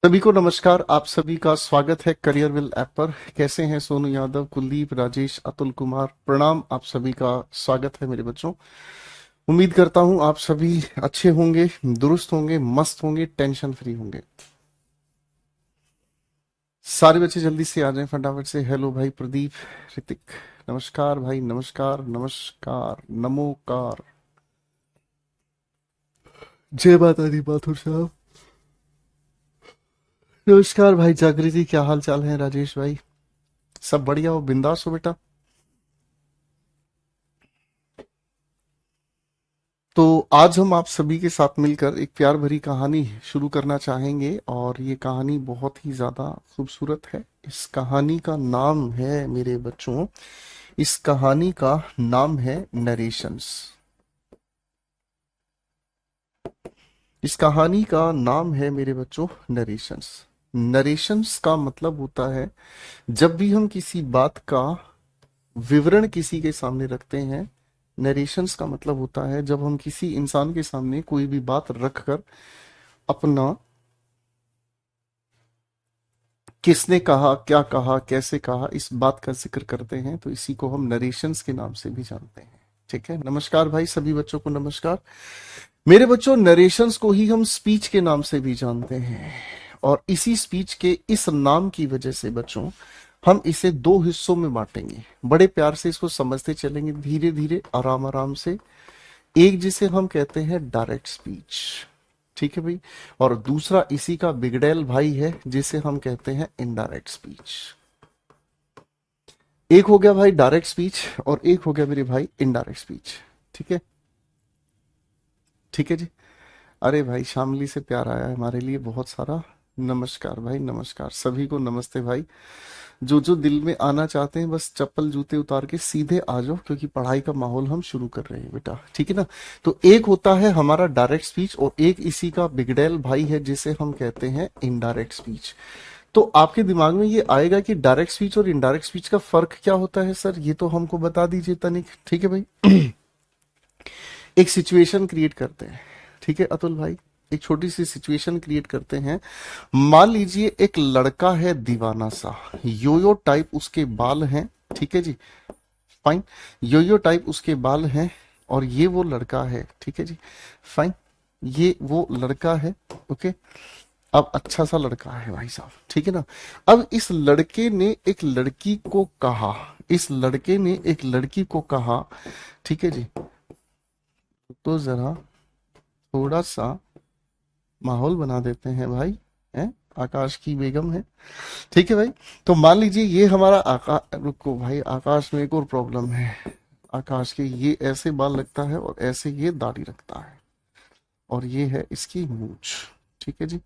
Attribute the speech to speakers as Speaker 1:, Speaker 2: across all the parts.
Speaker 1: सभी को नमस्कार। आप सभी का स्वागत है करियर विल ऐप पर। कैसे हैं सोनू यादव, कुलदीप, राजेश, अतुल कुमार? प्रणाम। आप सभी का स्वागत है मेरे बच्चों। उम्मीद करता हूं आप सभी अच्छे होंगे, दुरुस्त होंगे, मस्त होंगे, टेंशन फ्री होंगे। सारे बच्चे जल्दी से आ जाएं फटाफट से। हेलो भाई प्रदीप, ऋतिक, नमस्कार भाई, नमस्कार नमस्कार, नमोकार, जय माता दी माथुर साहब। नमस्कार भाई जागृति, क्या हाल चाल है? राजेश भाई, सब बढ़िया हो, बिंदास हो बेटा? तो आज हम आप सभी के साथ मिलकर एक प्यार भरी कहानी शुरू करना चाहेंगे और ये कहानी बहुत ही ज्यादा खूबसूरत है। इस कहानी का नाम है मेरे बच्चों, इस कहानी का नाम है नरेशंस। इस कहानी का नाम है मेरे बच्चों नरेशंस। नरेशंस का मतलब होता है, जब भी हम किसी बात का विवरण किसी के सामने रखते हैं। नरेशंस का मतलब होता है जब हम किसी इंसान के सामने कोई भी बात रखकर अपना किसने कहा, क्या कहा, कैसे कहा, इस बात का जिक्र करते हैं, तो इसी को हम नरेशंस के नाम से भी जानते हैं। ठीक है, नमस्कार भाई सभी बच्चों को, नमस्कार मेरे बच्चों। नरेशंस को ही हम स्पीच के नाम से भी जानते हैं और इसी स्पीच के इस नाम की वजह से बच्चों हम इसे दो हिस्सों में बांटेंगे। बड़े प्यार से इसको समझते चलेंगे, धीरे धीरे, आराम आराम से। एक जिसे हम कहते हैं डायरेक्ट स्पीच, ठीक है भाई, और दूसरा इसी का बिगड़ैल भाई है जिसे हम कहते हैं इनडायरेक्ट स्पीच। एक हो गया भाई डायरेक्ट स्पीच और एक हो गया मेरे भाई इनडायरेक्ट स्पीच। ठीक है, ठीक है जी। अरे भाई शामली से प्यार आया है हमारे लिए बहुत सारा। नमस्कार भाई, नमस्कार सभी को, नमस्ते भाई। जो जो दिल में आना चाहते हैं बस चप्पल जूते उतार के सीधे आ जाओ, क्योंकि पढ़ाई का माहौल हम शुरू कर रहे हैं बेटा, ठीक है ना। तो एक होता है हमारा डायरेक्ट स्पीच और एक इसी का बिगड़ैल भाई है जिसे हम कहते हैं इनडायरेक्ट स्पीच। तो आपके दिमाग में ये आएगा कि डायरेक्ट स्पीच और इनडायरेक्ट स्पीच का फर्क क्या होता है सर, ये तो हमको बता दीजिए तनिक। ठीक है भाई, एक सिचुएशन क्रिएट करते हैं। ठीक है अतुल भाई, एक छोटी सी सिचुएशन क्रिएट करते हैं। मान लीजिए एक लड़का है दीवाना सा, योयो टाइप उसके बाल हैं। ठीक है जी, फाइन। योयो टाइप उसके बाल हैं और ये वो लड़का है। ठीक है जी, फाइन। ये वो लड़का है, ओके। अब अच्छा सा लड़का है भाई साहब, ठीक है ना। अब इस लड़के ने एक लड़की को कहा, इस लड़के ने एक लड़की को कहा, ठीक है जी। तो जरा थोड़ा सा माहौल बना देते हैं भाई, हैं? आकाश की बेगम है, ठीक है भाई। तो मान लीजिए ये हमारा रुको भाई, आकाश में एक और प्रॉब्लम है। आकाश के ये ऐसे बाल लगता है और ऐसे ये दाढ़ी रखता है और ये है इसकी मूछ। ठीक है जी।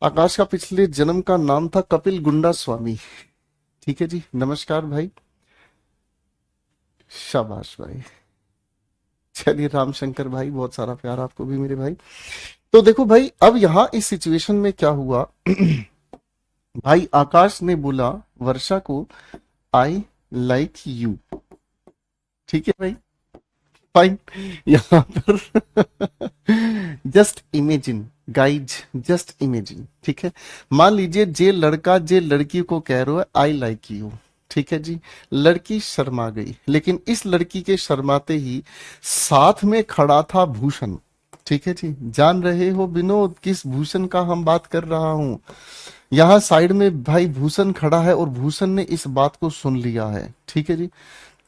Speaker 1: आकाश का पिछले जन्म का नाम था कपिल गुंडा स्वामी। ठीक है जी, नमस्कार भाई, शाबाश भाई। चलिए रामशंकर भाई, बहुत सारा प्यार आपको भी मेरे भाई। तो देखो भाई, अब यहाँ इस सिचुएशन में क्या हुआ भाई, आकाश ने बोला वर्षा को, आई लाइक यू। ठीक है भाई, फाइन। यहाँ पर just imagine guys, just imagine, ठीक है। मान लीजिए जे लड़का जे लड़की को कह रहा है आई लाइक यू। ठीक है जी, लड़की शर्मा गई, लेकिन इस लड़की के शर्माते ही साथ में खड़ा था भूषण। ठीक है जी, जान रहे हो विनोद किस भूषण का हम बात कर रहा हूं? यहाँ साइड में भाई भूषण खड़ा है और भूषण ने इस बात को सुन लिया है। ठीक है जी,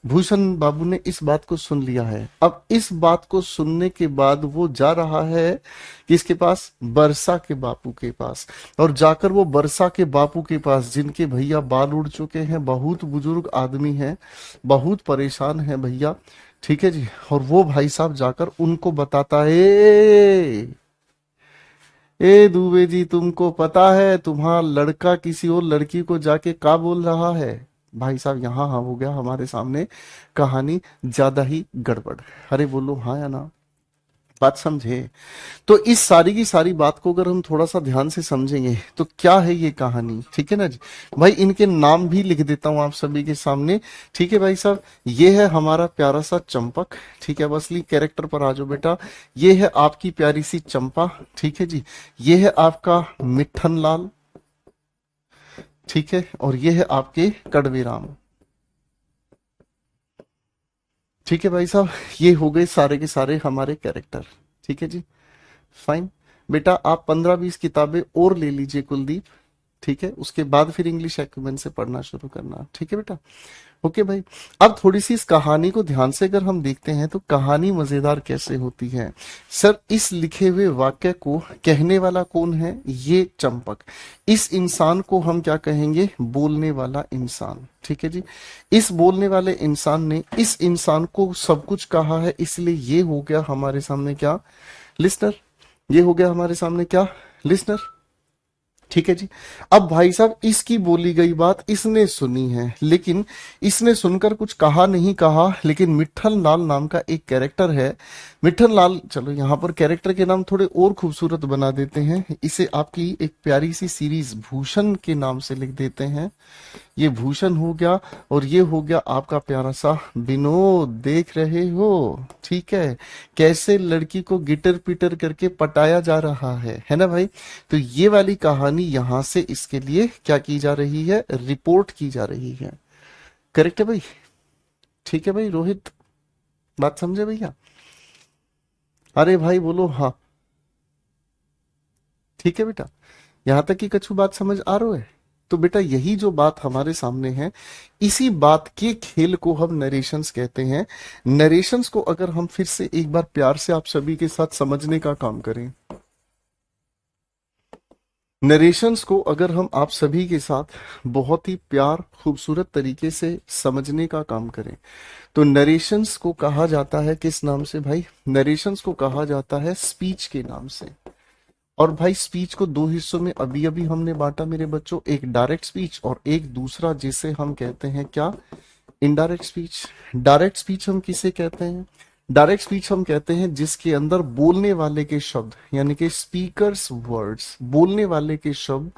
Speaker 1: भूषण बाबू ने इस बात को सुन लिया है। अब इस बात को सुनने के बाद वो जा रहा है किसके पास? वर्षा के बापू के पास। और जाकर वो वर्षा के बापू के पास, जिनके भैया बाल उड़ चुके हैं, बहुत बुजुर्ग आदमी हैं, बहुत परेशान है भैया। ठीक है जी, और वो भाई साहब जाकर उनको बताता है, ए दुबे जी, तुमको पता है तुम्हारा लड़का किसी और लड़की को जाके क्या बोल रहा है? भाई साहब यहाँ हाँ हो गया हमारे सामने कहानी ज्यादा ही गड़बड़। अरे बोलो हाँ या ना? बात समझे? तो इस सारी की सारी बात को अगर हम थोड़ा सा ध्यान से समझेंगे तो क्या है ये कहानी, ठीक है ना जी। भाई इनके नाम भी लिख देता हूं आप सभी के सामने, ठीक है भाई साहब। ये है हमारा प्यारा सा चंपक, ठीक है। अब असली कैरेक्टर पर आ जाओ बेटा। ये है आपकी प्यारी सी चंपा, ठीक है जी। ये है आपका मिट्ठन लाल, ठीक है। और ये है आपके कड़वे राम, ठीक है भाई साहब। ये हो गए सारे के सारे हमारे कैरेक्टर, ठीक है जी। फाइन। बेटा आप 15-20 किताबें और ले लीजिए कुलदीप, ठीक है। उसके बाद फिर इंग्लिश एक्यूमेन से पढ़ना शुरू करना, ठीक है बेटा। ओके भाई। अब थोड़ी सी इस कहानी को ध्यान से अगर हम देखते हैं तो कहानी मजेदार कैसे होती है। सर इस लिखे हुए वाक्य को कहने वाला कौन है? ये चंपक। इस इंसान को हम क्या कहेंगे? बोलने वाला इंसान, ठीक है जी। इस बोलने वाले इंसान ने इस इंसान को सब कुछ कहा है, इसलिए ये हो गया हमारे सामने क्या? लिसनर। ये हो गया हमारे सामने क्या? लिसनर, ठीक है जी। अब भाई साहब इसकी बोली गई बात इसने सुनी है, लेकिन इसने सुनकर कुछ कहा नहीं कहा, लेकिन मिट्ठन लाल नाम का एक कैरेक्टर है। मिट्ठन लाल, चलो यहाँ पर कैरेक्टर के नाम थोड़े और खूबसूरत बना देते हैं, इसे आपकी एक प्यारी सी सीरीज भूषण के नाम से लिख देते हैं। ये भूषण हो गया, और ये हो गया आपका प्यारा सा विनोद। देख रहे हो, ठीक है, कैसे लड़की को गिटर पिटर करके पटाया जा रहा है ना भाई। तो ये वाली कहानी यहां से इसके लिए क्या की जा रही है? रिपोर्ट की जा रही है। करेक्ट है भाई? ठीक है भाई रोहित, बात समझे भैया? अरे भाई बोलो हाँ। ठीक है बेटा, यहां तक की कछु बात समझ आ रहा है? तो बेटा यही जो बात हमारे सामने है, इसी बात के खेल को हम नरेशंस कहते हैं। नरेशंस को अगर हम फिर से एक बार प्यार से आप सभी के साथ समझने का काम करें, नरेशंस को अगर हम आप सभी के साथ बहुत ही प्यार खूबसूरत तरीके से समझने का काम करें, तो नरेशंस को कहा जाता है किस नाम से भाई? नरेशंस को कहा जाता है स्पीच के नाम से। और भाई स्पीच को दो हिस्सों में अभी अभी हमने बांटा मेरे बच्चों, एक डायरेक्ट स्पीच और एक दूसरा जिसे हम कहते हैं क्या? Indirect speech. डायरेक्ट स्पीच हम किसे कहते हैं? डायरेक्ट स्पीच हम कहते हैं जिसके अंदर बोलने वाले के शब्द, यानी कि स्पीकर्स वर्ड्स, बोलने वाले के शब्द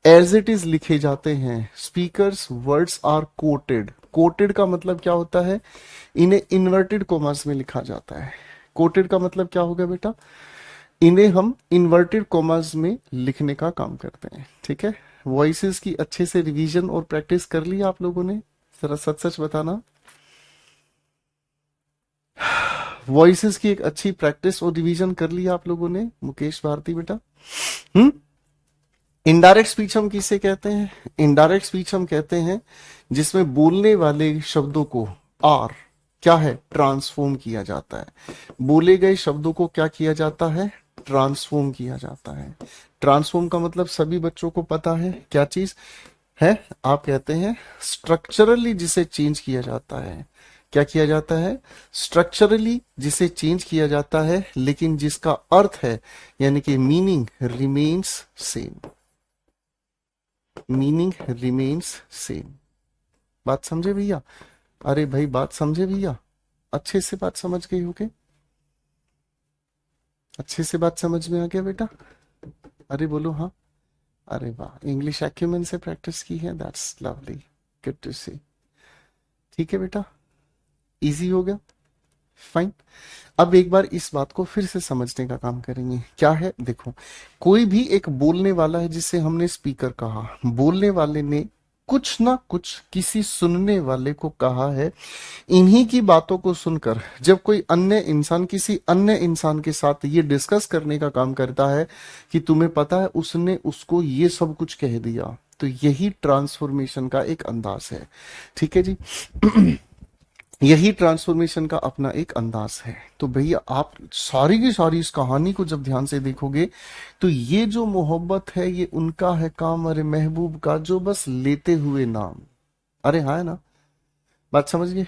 Speaker 1: एज इट इज लिखे जाते हैं। Speakers words are quoted. Quoted का मतलब क्या होता है? इन्हें इन्वर्टेड कोमास में लिखा जाता है। कोटेड का मतलब क्या होगा बेटा? इन्हें हम इन्वर्टेड कॉमास में लिखने का काम करते हैं, ठीक है। वॉइसेस की अच्छे से रिवीजन और प्रैक्टिस कर ली आप लोगों ने? जरा सच सच बताना। वॉइसेस की एक अच्छी प्रैक्टिस और रिवीजन कर ली आप लोगों ने? मुकेश भारती बेटा। हम्म। इनडायरेक्ट स्पीच हम किसे कहते हैं? इनडायरेक्ट स्पीच हम कहते हैं जिसमें बोलने वाले शब्दों को आर क्या है? ट्रांसफॉर्म किया जाता है। बोले गए शब्दों को क्या किया जाता है? ट्रांसफॉर्म किया जाता है। ट्रांसफॉर्म का मतलब सभी बच्चों को पता है क्या चीज है? आप कहते हैं स्ट्रक्चरली जिसे चेंज किया जाता है। क्या किया जाता है? स्ट्रक्चरली जिसे चेंज किया जाता है, लेकिन जिसका अर्थ है यानी कि meaning remains same. Meaning remains same. बात समझे भैया? अरे भाई बात समझे भैया? अच्छे से बात समझ गई हो के? अच्छे से बात समझ में आ गया बेटा? अरे बोलो हाँ। अरे वाह, इंग्लिश एक्यूमेन से प्रैक्टिस की है, दैट्स लवली, गुड टू सी। ठीक है बेटा, इजी हो गया। फाइन। अब एक बार इस बात को फिर से समझने का काम करेंगे। क्या है देखो, कोई भी एक बोलने वाला है जिसे हमने स्पीकर कहा। बोलने वाले ने कुछ ना कुछ किसी सुनने वाले को कहा है। इन्हीं की बातों को सुनकर जब कोई अन्य इंसान किसी अन्य इंसान के साथ ये डिस्कस करने का काम करता है कि तुम्हें पता है उसने उसको ये सब कुछ कह दिया, तो यही ट्रांसफॉर्मेशन का एक अंदाज है। ठीक है जी। यही ट्रांसफॉर्मेशन का अपना एक अंदाज है। तो भैया आप सारी की सारी इस कहानी को जब ध्यान से देखोगे तो ये जो मोहब्बत है ये उनका है काम, अरे महबूब का जो बस लेते हुए नाम। अरे हाँ है ना? बात समझ गए?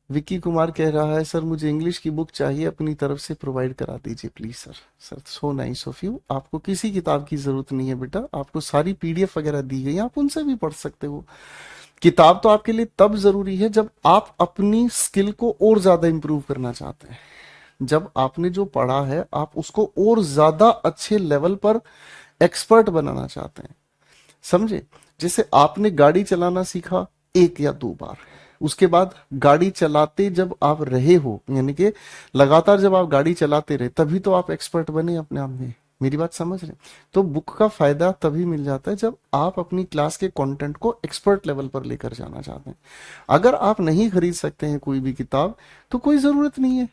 Speaker 1: विक्की कुमार कह रहा है सर मुझे इंग्लिश की बुक चाहिए, अपनी तरफ से प्रोवाइड करा दीजिए please sir. Sir so nice of you. आपको किसी किताब की जरूरत नहीं है बेटा, आपको सारी पीडीएफ वगैरह दी गई, आप उनसे भी पढ़ सकते हो। किताब तो आपके लिए तब जरूरी है जब आप अपनी स्किल को और ज्यादा इंप्रूव करना चाहते हैं। जब आपने जो पढ़ा है आप उसको और ज्यादा अच्छे लेवल पर एक्सपर्ट बनाना चाहते हैं, समझे। जैसे आपने गाड़ी चलाना सीखा एक या दो बार, उसके बाद गाड़ी चलाते जब आप रहे हो, यानी कि लगातार जब आप गाड़ी चलाते रहे, तभी तो आप एक्सपर्ट बने अपने आप में। मेरी बात समझ रहे हैं? तो बुक का फायदा तभी मिल जाता है जब आप अपनी क्लास के कंटेंट को एक्सपर्ट लेवल पर लेकर जाना चाहते हैं। अगर आप नहीं खरीद सकते हैं कोई भी किताब, तो कोई जरूरत नहीं है।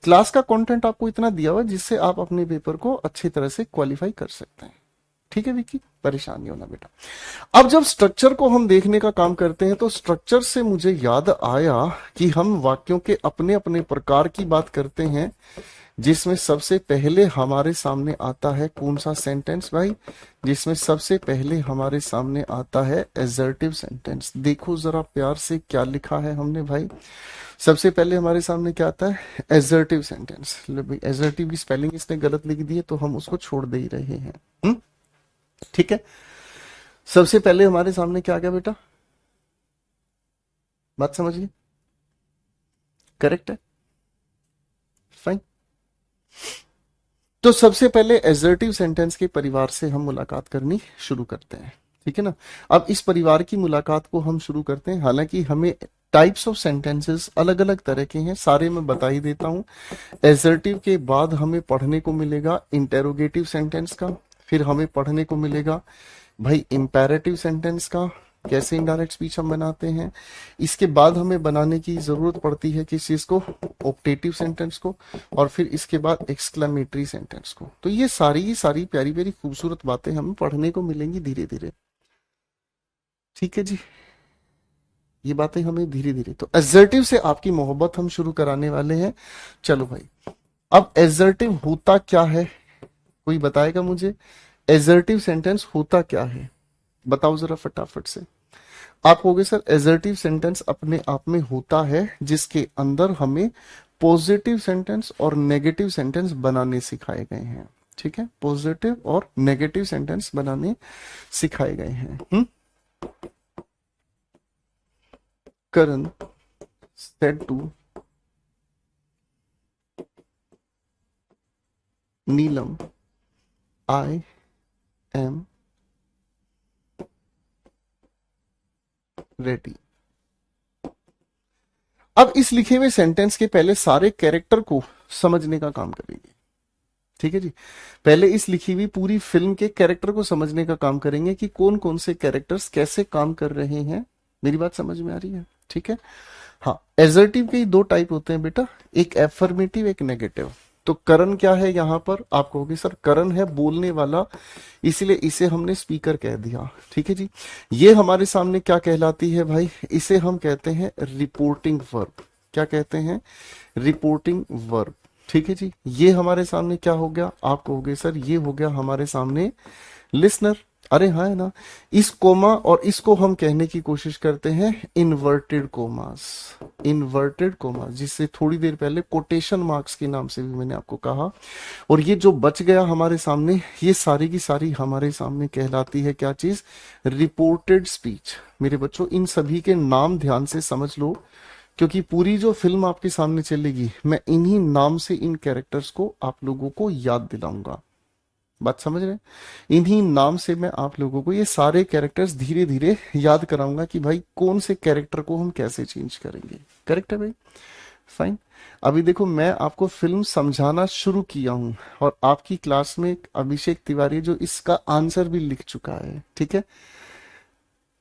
Speaker 1: क्लास का कंटेंट आपको इतना दिया हुआ है जिससे आप अपने पेपर को अच्छी तरह से क्वालिफाई कर सकते हैं। ठीक है विकी, परेशान नहीं होना बेटा। अब जब स्ट्रक्चर को हम देखने का काम करते हैं, तो स्ट्रक्चर से मुझे याद आया कि हम वाक्यों के अपने अपने प्रकार की बात करते हैं, जिसमें सबसे पहले हमारे सामने आता है कौन सा सेंटेंस भाई? जिसमें सबसे पहले हमारे सामने आता है एजर्टिव सेंटेंस। देखो जरा प्यार से क्या लिखा है हमने भाई। सबसे पहले हमारे सामने क्या आता है? Assertive sentence. भाई एजर्टिव की स्पेलिंग इसने गलत लिख दी है, तो हम उसको छोड़ दे ही रहे हैं। ठीक है, सबसे पहले हमारे सामने क्या आ गया बेटा? बात समझिए, करेक्ट है, फाइन। तो सबसे पहले एजर्टिव सेंटेंस के परिवार से हम मुलाकात करनी शुरू करते हैं, ठीक है ना। अब इस परिवार की मुलाकात को हम शुरू करते हैं। हालांकि हमें टाइप्स ऑफ सेंटेंसेस अलग अलग तरह के हैं, सारे मैं बता ही देता हूं। एजर्टिव के बाद हमें पढ़ने को मिलेगा इंटेरोगेटिव सेंटेंस का, फिर हमें पढ़ने को मिलेगा भाई इंपेरेटिव सेंटेंस का, कैसे इनडायरेक्ट स्पीच हम बनाते हैं। इसके बाद हमें बनाने की जरूरत पड़ती है किस चीज को? ऑप्टेटिव सेंटेंस को। और फिर इसके बाद एक्सक्लेमेटरी सेंटेंस को। तो ये सारी की सारी प्यारी प्यारी खूबसूरत बातें हमें पढ़ने को मिलेंगी धीरे धीरे। ठीक है जी, ये बातें हमें धीरे धीरे। तो एजर्टिव से आपकी मोहब्बत हम शुरू कराने वाले हैं। चलो भाई, अब एजर्टिव होता क्या है, कोई बताएगा मुझे? एजर्टिव सेंटेंस होता क्या है, बताओ जरा फटाफट से। आप कहोगे सर एजर्टिव सेंटेंस अपने आप में होता है जिसके अंदर हमें पॉजिटिव सेंटेंस और नेगेटिव सेंटेंस बनाने सिखाए गए हैं। ठीक है, पॉजिटिव और नेगेटिव सेंटेंस बनाने सिखाए गए हैं। करण said to Neelam I am ready। अब इस लिखे हुए सेंटेंस के पहले सारे कैरेक्टर को समझने का काम करेंगे। ठीक है जी, पहले इस लिखी हुई पूरी फिल्म के कैरेक्टर को समझने का काम करेंगे कि कौन कौन से कैरेक्टर्स कैसे काम कर रहे हैं। मेरी बात समझ में आ रही है? ठीक है। हाँ, एजर्टिव के ही दो टाइप होते हैं बेटा, एक एफर्मेटिव एक नेगेटिव। तो करण क्या है यहाँ पर? आप कहोगे सर करण है बोलने वाला, इसलिए इसे हमने स्पीकर कह दिया। ठीक है जी, ये हमारे सामने क्या कहलाती है भाई? इसे हम कहते हैं रिपोर्टिंग वर्ब। क्या कहते हैं? Reporting verb. ठीक है जी, ये हमारे सामने क्या हो गया? आप कहोगे सर ये हो गया हमारे सामने लिसनर। अरे हाँ है ना। इस कोमा और इसको हम कहने की कोशिश करते हैं इन्वर्टेड कोमास। इन्वर्टेड कोमास, जिससे थोड़ी देर पहले कोटेशन मार्क्स के नाम से भी मैंने आपको कहा। और ये जो बच गया हमारे सामने, ये सारी की सारी हमारे सामने कहलाती है क्या चीज? Reported speech. मेरे बच्चों इन सभी के नाम ध्यान से समझ लो, क्योंकि पूरी जो फिल्म आपके सामने चलेगी, मैं इन्हीं नाम से इन कैरेक्टर्स को आप लोगों को याद दिलाऊंगा। बात समझ रहे हैं? इन्हीं नाम से मैं आप लोगों को ये सारे कैरेक्टर्स धीरे धीरे याद कराऊंगा कि भाई कौन से कैरेक्टर को हम कैसे चेंज करेंगे। करेक्ट है भाई? फाइन। अभी देखो मैं आपको फिल्म समझाना शुरू किया हूं, और आपकी क्लास में एक अभिषेक तिवारी जो इसका आंसर भी लिख चुका है। ठीक है,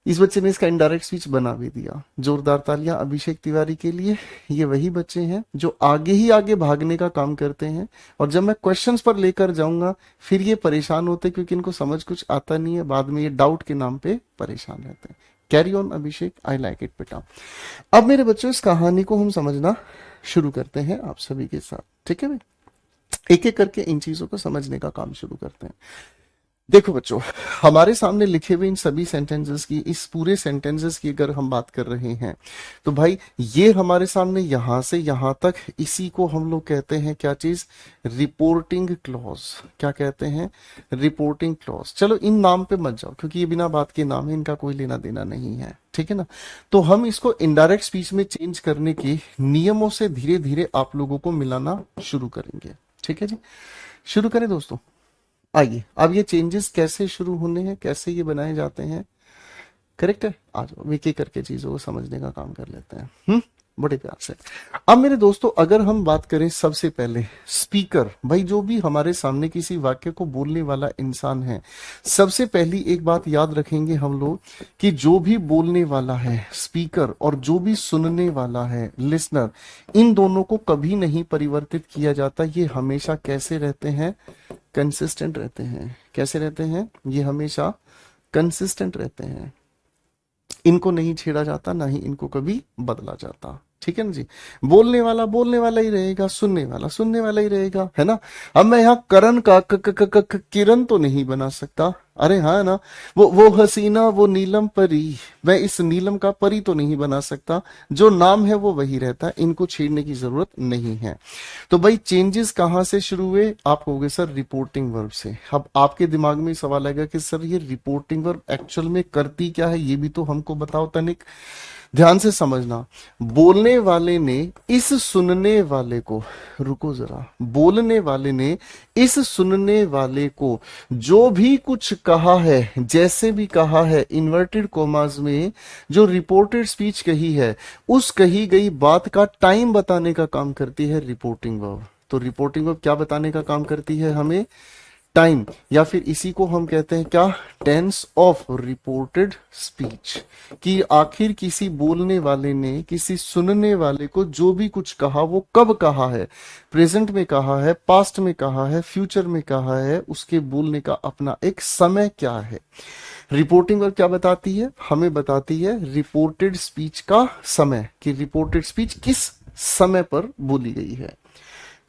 Speaker 1: इस बच्चे ने इसका इनडायरेक्ट स्पीच बना भी दिया। जोरदार तालियां अभिषेक तिवारी के लिए। ये वही बच्चे हैं जो आगे ही आगे भागने का काम करते हैं, और जब मैं क्वेश्चंस पर लेकर जाऊंगा फिर ये परेशान होते क्योंकि इनको समझ कुछ आता नहीं है, बाद में ये डाउट के नाम पे परेशान रहते हैं। Carry on Abhishek, I like it बेटा। अब मेरे बच्चों इस कहानी को हम समझना शुरू करते हैं आप सभी के साथ। ठीक है भाई, एक एक करके इन चीजों को समझने का काम शुरू करते हैं। देखो बच्चों, हमारे सामने लिखे हुए इन सभी सेंटेंसेस की, इस पूरे सेंटेंसेस की अगर हम बात कर रहे हैं तो भाई ये हमारे सामने यहां से यहां तक, इसी को हम लोग कहते हैं क्या चीज, रिपोर्टिंग क्लॉज। क्या कहते हैं, रिपोर्टिंग क्लॉज। चलो इन नाम पे मत जाओ क्योंकि ये बिना बात के नाम है, इनका कोई लेना देना नहीं है, ठीक है ना। तो हम इसको इनडायरेक्ट स्पीच में चेंज करने के नियमों से धीरे धीरे आप लोगों को मिलाना शुरू करेंगे, ठीक है जी। शुरू करें दोस्तों, आइए। अब ये चेंजेस कैसे शुरू होने हैं, कैसे ये बनाए जाते हैं, करेक्ट है। आ जाओ एक एक करके चीजों को समझने का काम कर लेते हैं, बड़े प्यार से। अब मेरे दोस्तों, अगर हम बात करें सबसे पहले स्पीकर, भाई जो भी हमारे सामने किसी वाक्य को बोलने वाला इंसान है, सबसे पहली एक बात याद रखेंगे हम लोग कि जो भी बोलने वाला है स्पीकर और जो भी सुनने वाला है लिसनर, इन दोनों को कभी नहीं परिवर्तित किया जाता। ये हमेशा कैसे रहते हैं, कंसिस्टेंट रहते हैं। कैसे रहते हैं, ये हमेशा कंसिस्टेंट रहते हैं। इनको नहीं छेड़ा जाता, ना ही इनको कभी बदला जाता, ठीक है ना जी। बोलने वाला ही रहेगा, सुनने वाला ही रहेगा, है ना। अब मैं यहाँ करण का किरण तो नहीं बना सकता, अरे हाँ ना। वो हसीना, वो नीलम परी, मैं इस नीलम का परी तो नहीं बना सकता। जो नाम है वो वही रहता है, इनको छेड़ने की जरूरत नहीं है। तो भाई चेंजेस कहां से शुरू हुए, आप कहोगे सर रिपोर्टिंग वर्ब से। अब आपके दिमाग में सवाल आएगा कि सर ये रिपोर्टिंग वर्ब एक्चुअल में करती क्या है, ये भी तो हमको बताओ तनिक। ध्यान से समझना, बोलने वाले ने इस सुनने वाले को, रुको जरा, बोलने वाले ने इस सुनने वाले को जो भी कुछ कहा है, जैसे भी कहा है, इन्वर्टेड कोमास में जो रिपोर्टेड स्पीच कही है, उस कही गई बात का टाइम बताने का काम करती है रिपोर्टिंग वर्ब। तो रिपोर्टिंग वर्ब क्या बताने का काम करती है, हमें टाइम, या फिर इसी को हम कहते हैं क्या, टेंस ऑफ रिपोर्टेड स्पीच। कि आखिर किसी बोलने वाले ने किसी सुनने वाले को जो भी कुछ कहा वो कब कहा है, प्रेजेंट में कहा है, पास्ट में कहा है, फ्यूचर में कहा है, उसके बोलने का अपना एक समय क्या है। रिपोर्टिंग वर्ब क्या बताती है, हमें बताती है रिपोर्टेड स्पीच का समय, कि रिपोर्टेड स्पीच किस समय पर बोली गई है।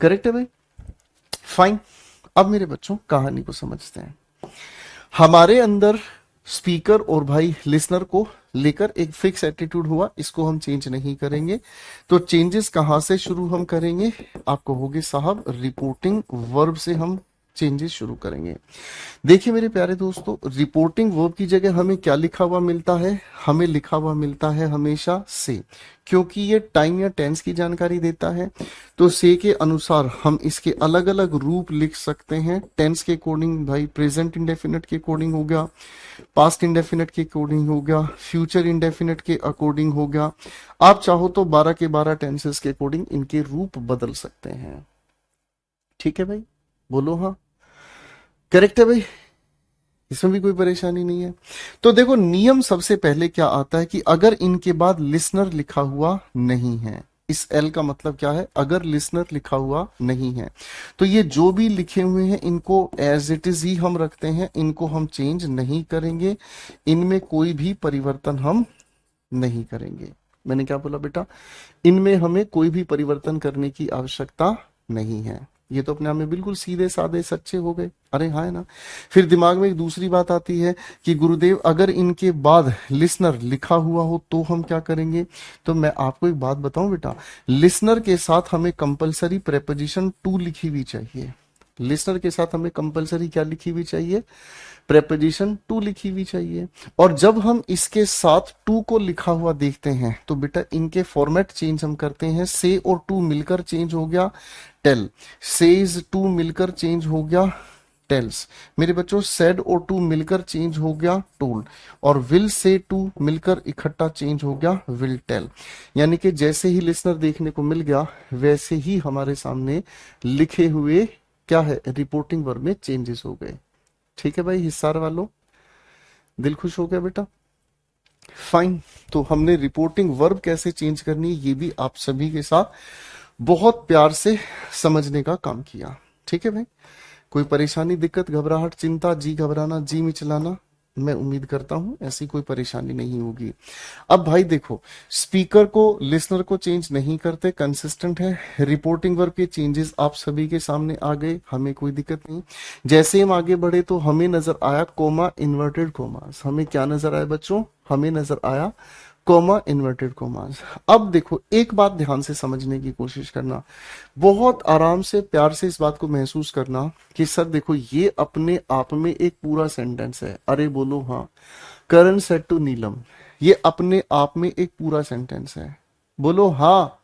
Speaker 1: करेक्ट है भाई, फाइन। अब मेरे बच्चों कहानी को समझते हैं। हमारे अंदर स्पीकर और भाई लिसनर को लेकर एक फिक्स एटीट्यूड हुआ, इसको हम चेंज नहीं करेंगे। तो चेंजेस कहां से शुरू हम करेंगे, आप कहोगे साहब रिपोर्टिंग वर्ब से हम चेंजेस शुरू करेंगे। देखिए मेरे प्यारे दोस्तों, रिपोर्टिंग वर्ब की जगह हमें क्या लिखा हुआ मिलता है, हमें लिखा हुआ मिलता है हमेशा से, क्योंकि ये टाइम या टेंस की जानकारी देता है। तो से के अनुसार हम इसके अलग अलग रूप लिख सकते हैं। टेंस के अकॉर्डिंग भाई प्रेजेंट इंडेफिनिट के अकॉर्डिंग हो गया, पास्ट इंडेफिनिट के अकॉर्डिंग हो गया, फ्यूचर इंडेफिनिट के अकॉर्डिंग हो गया। आप चाहो तो 12 के 12 टेंसेस के अकॉर्डिंग इनके रूप बदल सकते हैं। ठीक है भाई, बोलो हाँ, करेक्ट है भाई, इसमें भी कोई परेशानी नहीं है। तो देखो नियम सबसे पहले क्या आता है कि अगर इनके बाद लिसनर लिखा हुआ नहीं है, इस एल का मतलब क्या है, अगर लिसनर लिखा हुआ नहीं है, तो ये जो भी लिखे हुए हैं इनको एज इट इज ही हम रखते हैं, इनको हम चेंज नहीं करेंगे, इनमें कोई भी परिवर्तन हम नहीं करेंगे। मैंने क्या बोला बेटा, इनमें हमें कोई भी परिवर्तन करने की आवश्यकता नहीं है। ये तो अपने आप में बिल्कुल सीधे साधे सच्चे हो गए, अरे हाँ है ना। फिर दिमाग में एक दूसरी बात आती है कि गुरुदेव अगर इनके बाद लिसनर लिखा हुआ हो तो हम क्या करेंगे। तो मैं आपको एक बात बताऊं बेटा, लिसनर के साथ हमें कंपलसरी प्रेपोजिशन टू लिखी हुई चाहिए। लिसनर के साथ हमें कंपलसरी क्या लिखी हुई चाहिए, प्रेपोजिशन टू लिखी हुई चाहिए। और जब हम इसके साथ टू को लिखा हुआ देखते हैं तो बेटा इनके फॉर्मेट चेंज हम करते हैं, से और टू मिलकर चेंज हो गया टेल, सेज टू मिलकर चेंज हो गया टेल्स। मेरे बच्चों सेड और टू मिलकर चेंज हो गया टोल्ड, और विल से टू मिलकर इकट्ठा चेंज हो गया विल टेल। यानी कि जैसे ही लिसनर देखने को मिल गया वैसे ही हमारे सामने लिखे हुए क्या है, रिपोर्टिंग वर्ब में चेंजेस हो गए। ठीक है भाई, हिस्सार वालों दिल खुश हो गया बेटा, फाइन। तो हमने रिपोर्टिंग वर्ब कैसे चेंज करनी है ये भी आप सभी के साथ बहुत प्यार से समझने का काम किया। ठीक है भाई, कोई परेशानी, दिक्कत, घबराहट, चिंता, जी घबराना, जी मिचलाना मैं उम्मीद करता हूं ऐसी कोई परेशानी नहीं होगी। अब भाई देखो, स्पीकर को लिसनर को चेंज नहीं करते, कंसिस्टेंट है। रिपोर्टिंग वर्ब के चेंजेस आप सभी के सामने आ गए, हमें कोई दिक्कत नहीं। जैसे हम आगे बढ़े तो हमें नजर आया कोमा इन्वर्टेड कोमास। हमें क्या नजर आया बच्चों? हमें नजर आया कोमा इन्वर्टेड कोमास। अब देखो एक बात ध्यान से समझने की कोशिश करना, बहुत आराम से प्यार से इस बात को महसूस करना कि सर देखो ये अपने आप में एक पूरा सेंटेंस है। अरे बोलो हाँ। करण सेड टू नीलम, ये अपने आप में एक पूरा सेंटेंस है। बोलो हाँ,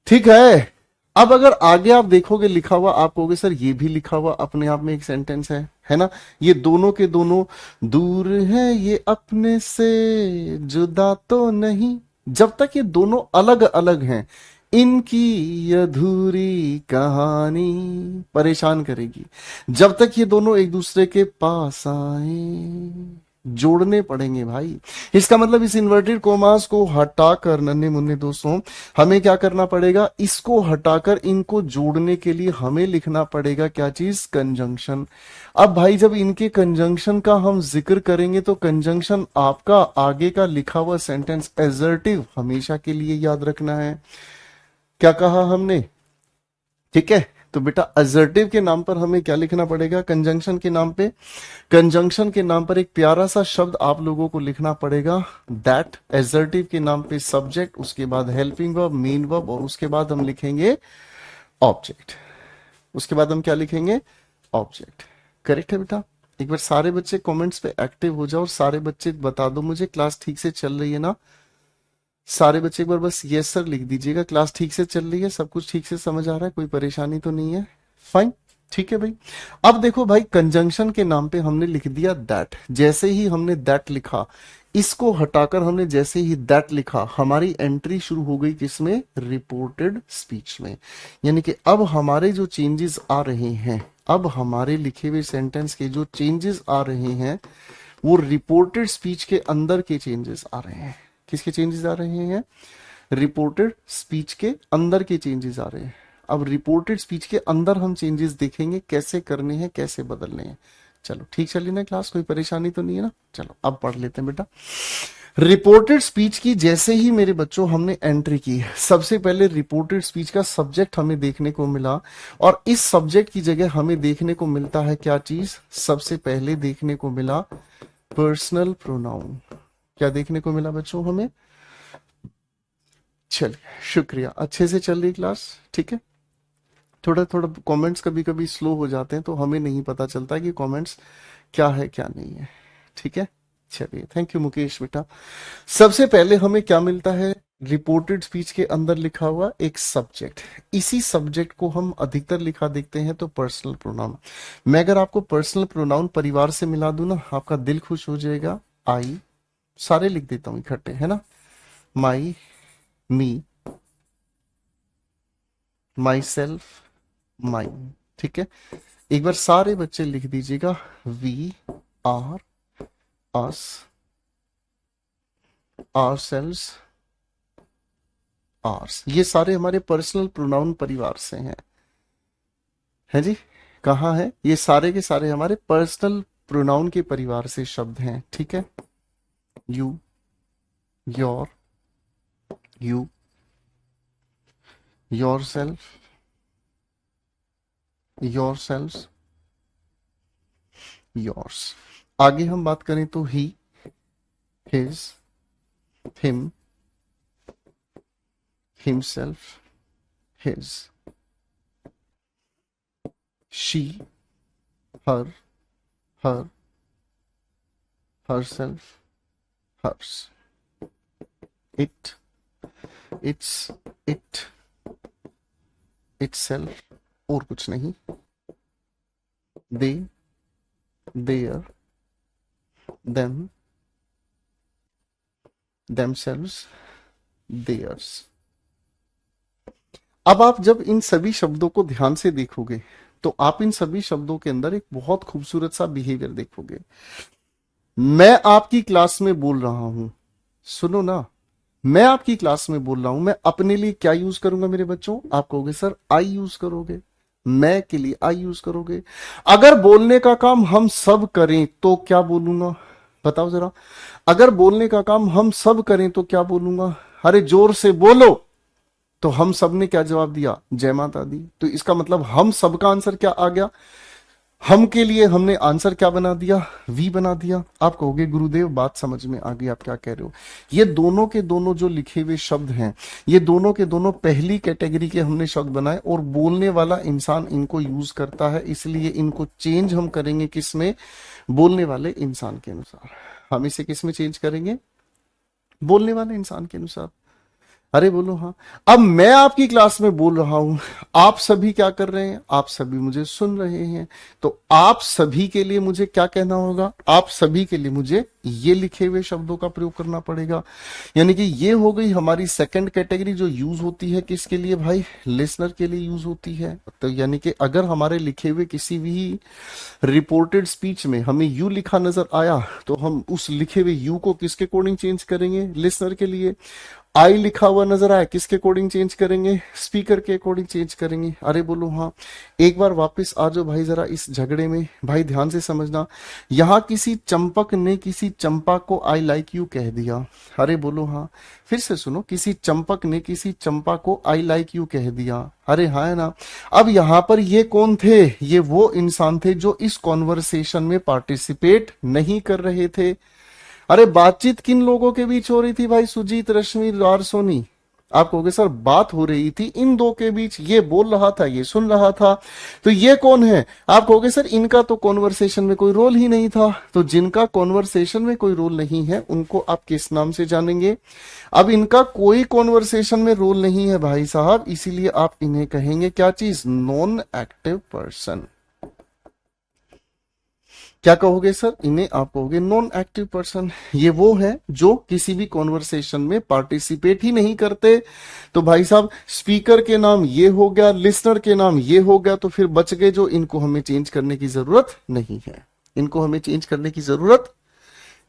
Speaker 1: ठीक है। अब अगर आगे आप देखोगे लिखा हुआ, आप कहोगे सर ये भी लिखा हुआ अपने आप में एक सेंटेंस है ना? ये दोनों के दोनों दूर है ये अपने से जुदा तो नहीं। जब तक ये दोनों अलग अलग हैं, इनकी अधूरी कहानी परेशान करेगी। जब तक ये दोनों एक दूसरे के पास आए, जोड़ने पड़ेंगे भाई। इसका मतलब इस इन्वर्टेड कोमास को हटाकर, नन्हे मुन्ने दोस्तों, हमें क्या करना पड़ेगा? इसको हटाकर इनको जोड़ने के लिए हमें लिखना पड़ेगा क्या चीज? कंजंक्शन। अब भाई जब इनके कंजंक्शन का हम जिक्र करेंगे तो कंजंक्शन आपका आगे का लिखा हुआ सेंटेंस एजर्टिव हमेशा के लिए याद रखना है। क्या कहा हमने? ठीक है, तो बेटा असर्टिव के नाम पर हमें क्या लिखना पड़ेगा? कंजंक्शन के नाम पे, कंजंक्शन के नाम पर एक प्यारा सा शब्द आप लोगों को लिखना पड़ेगा, दैट। असर्टिव के नाम पे सब्जेक्ट, उसके बाद हेल्पिंग वर्ब, मेन वर्ब, और उसके बाद हम लिखेंगे ऑब्जेक्ट। उसके बाद हम क्या लिखेंगे? ऑब्जेक्ट। करेक्ट है बेटा? एक बार सारे बच्चे कमेंट्स पे एक्टिव हो जाओ और सारे बच्चे बता दो मुझे क्लास ठीक से चल रही है ना? सारे बच्चे एक बार बस यस सर लिख दीजिएगा, क्लास ठीक से चल रही है, सब कुछ ठीक से समझ आ रहा है, कोई परेशानी तो नहीं है? फाइन, ठीक है भाई। अब देखो भाई, कंजंक्शन के नाम पे हमने लिख दिया दैट। जैसे ही हमने दैट लिखा, इसको हटाकर हमने जैसे ही दैट लिखा, हमारी एंट्री शुरू हो गई किसमें? रिपोर्टेड स्पीच में। यानी कि अब हमारे जो चेंजेस आ रहे हैं, अब हमारे लिखे हुए सेंटेंस के जो चेंजेस आ रहे हैं, वो रिपोर्टेड स्पीच के अंदर के चेंजेस आ रहे हैं। किसके चेंजेस आ रहे हैं? रिपोर्टेड स्पीच के अंदर के चेंजेस आ रहे हैं। अब रिपोर्टेड स्पीच के अंदर हम चेंजेस देखेंगे कैसे करने हैं, कैसे बदलने हैं। चलो ठीक चली ना क्लास? कोई परेशानी तो नहीं है ना? चलो अब पढ़ लेते हैं बेटा। रिपोर्टेड स्पीच की जैसे ही मेरे बच्चों हमने एंट्री की, सबसे पहले रिपोर्टेड स्पीच का सब्जेक्ट हमें देखने को मिला, और इस सब्जेक्ट की जगह हमें देखने को मिलता है क्या चीज? सबसे पहले देखने को मिला पर्सनल प्रोनाउन। क्या देखने को मिला बच्चों हमें? चलिए शुक्रिया, अच्छे से चल रही क्लास, ठीक है। थोड़ा थोड़ा कमेंट्स कभी कभी स्लो हो जाते हैं तो हमें नहीं पता चलता कि कमेंट्स क्या है क्या नहीं है, ठीक है। चलिए, थैंक यू मुकेश बेटा। सबसे पहले हमें क्या मिलता है? रिपोर्टेड स्पीच के अंदर लिखा हुआ एक सब्जेक्ट। इसी सब्जेक्ट को हम अधिकतर लिखा देखते हैं तो पर्सनल प्रोनाउन। मैं अगर आपको पर्सनल प्रोनाउन परिवार से मिला दूं ना, आपका दिल खुश हो जाएगा। आई, सारे लिख देता हूं इकट्ठे, है ना? माई, मी, माई सेल्फ, माइन, ठीक है। एक बार सारे बच्चे लिख दीजिएगा, we, our, us, ourselves, ours. ये सारे हमारे पर्सनल प्रोनाउन परिवार से हैं, है जी? कहाँ है? ये सारे के सारे हमारे पर्सनल प्रोनाउन के परिवार से शब्द हैं, ठीक है। You, your, you, yourself, yourself, yours. आगे हम बात करें तो he, his, him, himself, his, she, her, her, herself, hers, it, its, it, itself, और कुछ नहीं, they, their, them, themselves, theirs। अब आप जब इन सभी शब्दों को ध्यान से देखोगे तो आप इन सभी शब्दों के अंदर एक बहुत खूबसूरत सा बिहेवियर देखोगे। मैं आपकी क्लास में बोल रहा हूं, सुनो ना, मैं आपकी क्लास में बोल रहा हूं, मैं अपने लिए क्या यूज करूंगा मेरे बच्चों? आप कहोगे सर आई यूज करोगे। मैं के लिए आई यूज करोगे। अगर बोलने का काम हम सब करें तो क्या बोलूंगा, बताओ जरा। अगर बोलने का काम हम सब करें तो क्या बोलूंगा, अरे जोर से बोलो। तो हम सब ने क्या जवाब दिया, जय माता दी। तो इसका मतलब हम सबका आंसर क्या आ गया, हम के लिए हमने आंसर क्या बना दिया, वी बना दिया। आप कहोगे गुरुदेव बात समझ में आ गई, आप क्या कह रहे हो। ये दोनों के दोनों जो लिखे हुए शब्द हैं, ये दोनों के दोनों पहली कैटेगरी के हमने शब्द बनाए, और बोलने वाला इंसान इनको यूज करता है, इसलिए इनको चेंज हम करेंगे किसमें, बोलने वाले इंसान के अनुसार। हम इसे किसमें चेंज करेंगे, बोलने वाले इंसान के अनुसार। अरे बोलो हाँ। अब मैं आपकी क्लास में बोल रहा हूं, आप सभी क्या कर रहे हैं, आप सभी मुझे सुन रहे हैं। तो आप सभी के लिए मुझे क्या कहना होगा, आप सभी के लिए मुझे ये लिखे हुए शब्दों का प्रयोग करना पड़ेगा। यानी कि ये हो गई हमारी सेकंड कैटेगरी जो यूज होती है किसके लिए भाई, लिसनर के लिए यूज होती है। तो यानी कि अगर हमारे लिखे हुए किसी भी रिपोर्टेड स्पीच में हमें यू लिखा नजर आया, तो हम उस लिखे हुए यू को किसके अकॉर्डिंग चेंज करेंगे, लिसनर के लिए। आई लिखा हुआ नजर आया, किसके अकॉर्डिंग चेंज करेंगे, स्पीकर के अकॉर्डिंग चेंज करेंगे। अरे बोलो हाँ। एक बार वापस आ जाओ भाई जरा इस झगड़े में, भाई ध्यान से समझना। यहां किसी चंपक ने किसी चंपा को आई लाइक यू कह दिया। अरे बोलो हाँ। फिर से सुनो, किसी चंपक ने किसी चंपा को आई लाइक यू कह दिया। अरे हाँ है ना। अब यहां पर ये कौन थे, ये वो इंसान थे जो इस कॉन्वर्सेशन में पार्टिसिपेट नहीं कर रहे थे। अरे बातचीत किन लोगों के बीच हो रही थी भाई, सुजीत, रश्मि और सोनी। आप कहोगे सर बात हो रही थी इन दो के बीच, ये बोल रहा था ये सुन रहा था, तो ये कौन है। आप कहोगे सर इनका तो कॉन्वर्सेशन में कोई रोल ही नहीं था। तो जिनका कॉन्वर्सेशन में कोई रोल नहीं है उनको आप किस नाम से जानेंगे। अब इनका कोई कॉन्वर्सेशन में रोल नहीं है भाई साहब, इसीलिए आप इन्हें कहेंगे क्या चीज, नॉन एक्टिव पर्सन। क्या कहोगे सर, इन्हें आप कहोगे नॉन एक्टिव पर्सन। ये वो है जो किसी भी कॉन्वर्सेशन में पार्टिसिपेट ही नहीं करते। तो भाई साहब स्पीकर के नाम ये हो गया, लिसनर के नाम ये हो गया, तो फिर बच गए जो इनको हमें चेंज करने की जरूरत नहीं है, इनको हमें चेंज करने की जरूरत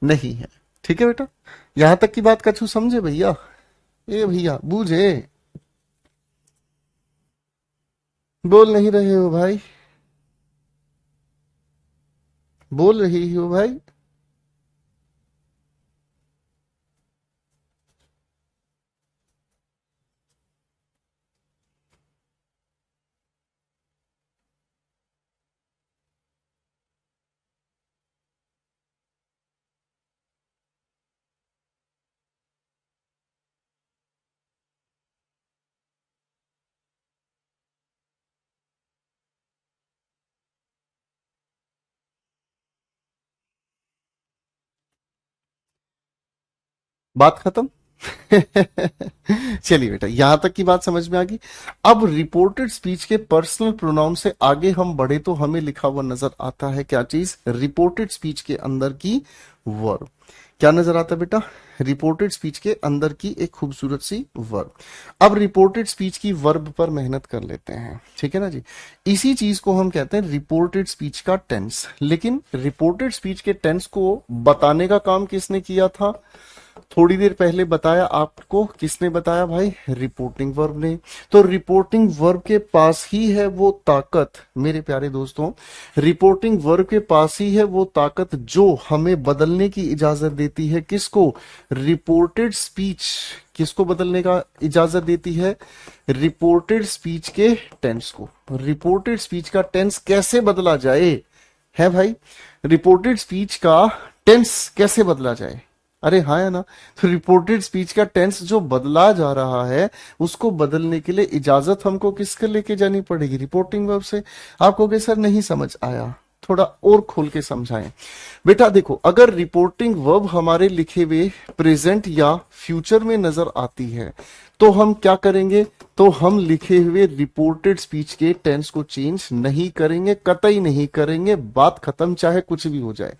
Speaker 1: नहीं है। ठीक है बेटा, यहां तक की बात कछु समझे भैया, ए भैया बूझे, बोल नहीं रहे हो भाई, बोल रही हो भाई। बात खत्म। चलिए बेटा यहां तक की बात समझ में आ गई। अब रिपोर्टेड स्पीच के पर्सनल प्रोनाउन से आगे हम बढ़े तो हमें लिखा हुआ नजर आता है क्या चीज, रिपोर्टेड स्पीच के अंदर की वर्ब। क्या नजर आता है बेटा, रिपोर्टेड स्पीच के अंदर की एक खूबसूरत सी वर्ब। अब रिपोर्टेड स्पीच की वर्ब पर मेहनत कर लेते हैं, ठीक है ना जी। इसी चीज को हम कहते हैं रिपोर्टेड स्पीच का टेंस। लेकिन रिपोर्टेड स्पीच के टेंस को बताने का काम किसने किया था, थोड़ी देर पहले बताया आपको, किसने बताया भाई, रिपोर्टिंग वर्ब ने। तो रिपोर्टिंग वर्ब के पास ही है वो ताकत, मेरे प्यारे दोस्तों, रिपोर्टिंग वर्ब के पास ही है वो ताकत जो हमें बदलने की इजाजत देती है, किसको, रिपोर्टेड स्पीच, किसको बदलने का इजाजत देती है, रिपोर्टेड स्पीच के टेंस को। रिपोर्टेड स्पीच का टेंस कैसे बदला जाए, है भाई, रिपोर्टेड स्पीच का टेंस कैसे बदला जाए। अरे हाँ है ना। तो रिपोर्टेड स्पीच का टेंस जो बदला जा रहा है उसको बदलने के लिए इजाजत हमको किसके लेके जानी पड़ेगी, रिपोर्टिंग वर्ब से। आप कहोगे सर नहीं समझ आया, थोड़ा और खोल के समझाएं। बेटा देखो, अगर रिपोर्टिंग वर्ब हमारे लिखे हुए प्रेजेंट या फ्यूचर में नजर आती है तो हम क्या करेंगे, तो हम लिखे हुए रिपोर्टेड स्पीच के टेंस को चेंज नहीं करेंगे, कतई नहीं करेंगे, बात खत्म, चाहे कुछ भी हो जाए।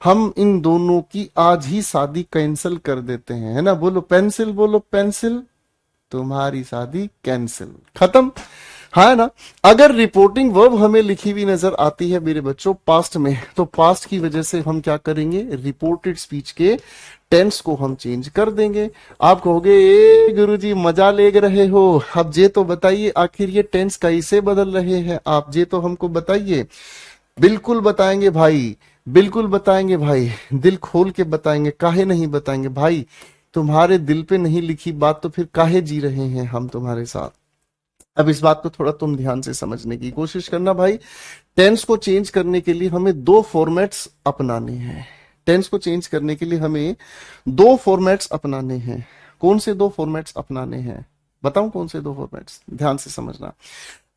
Speaker 1: हम इन दोनों की आज ही शादी कैंसिल कर देते हैं, है ना। बोलो पेंसिल, बोलो पेंसिल, तुम्हारी शादी कैंसिल, खत्म। हाँ ना। अगर रिपोर्टिंग वर्ब हमें लिखी हुई नजर आती है मेरे बच्चों पास्ट में, तो पास्ट की वजह से हम क्या करेंगे, रिपोर्टेड स्पीच के टेंस को हम चेंज कर देंगे। आप कहोगे ए गुरुजी मजा ले रहे हो, अब ये तो बताइए आखिर ये टेंस कैसे बदल रहे हैं आप, ये तो हमको बताइए। बिल्कुल बताएंगे भाई, बिल्कुल बताएंगे भाई, दिल खोल के बताएंगे, काहे नहीं बताएंगे भाई। तुम्हारे दिल पे नहीं लिखी बात तो फिर काहे जी रहे हैं हम तुम्हारे साथ। अब इस बात को थोड़ा तुम ध्यान से समझने की कोशिश करना भाई। टेंस को चेंज करने के लिए हमें दो फॉर्मेट्स अपनाने हैं। टेंस को चेंज करने के लिए हमें दो फॉर्मेट्स अपनाने हैं। कौन से दो फॉर्मेट्स अपनाने हैं, बताऊं कौन से दो फॉर्मेट्स, ध्यान से समझना।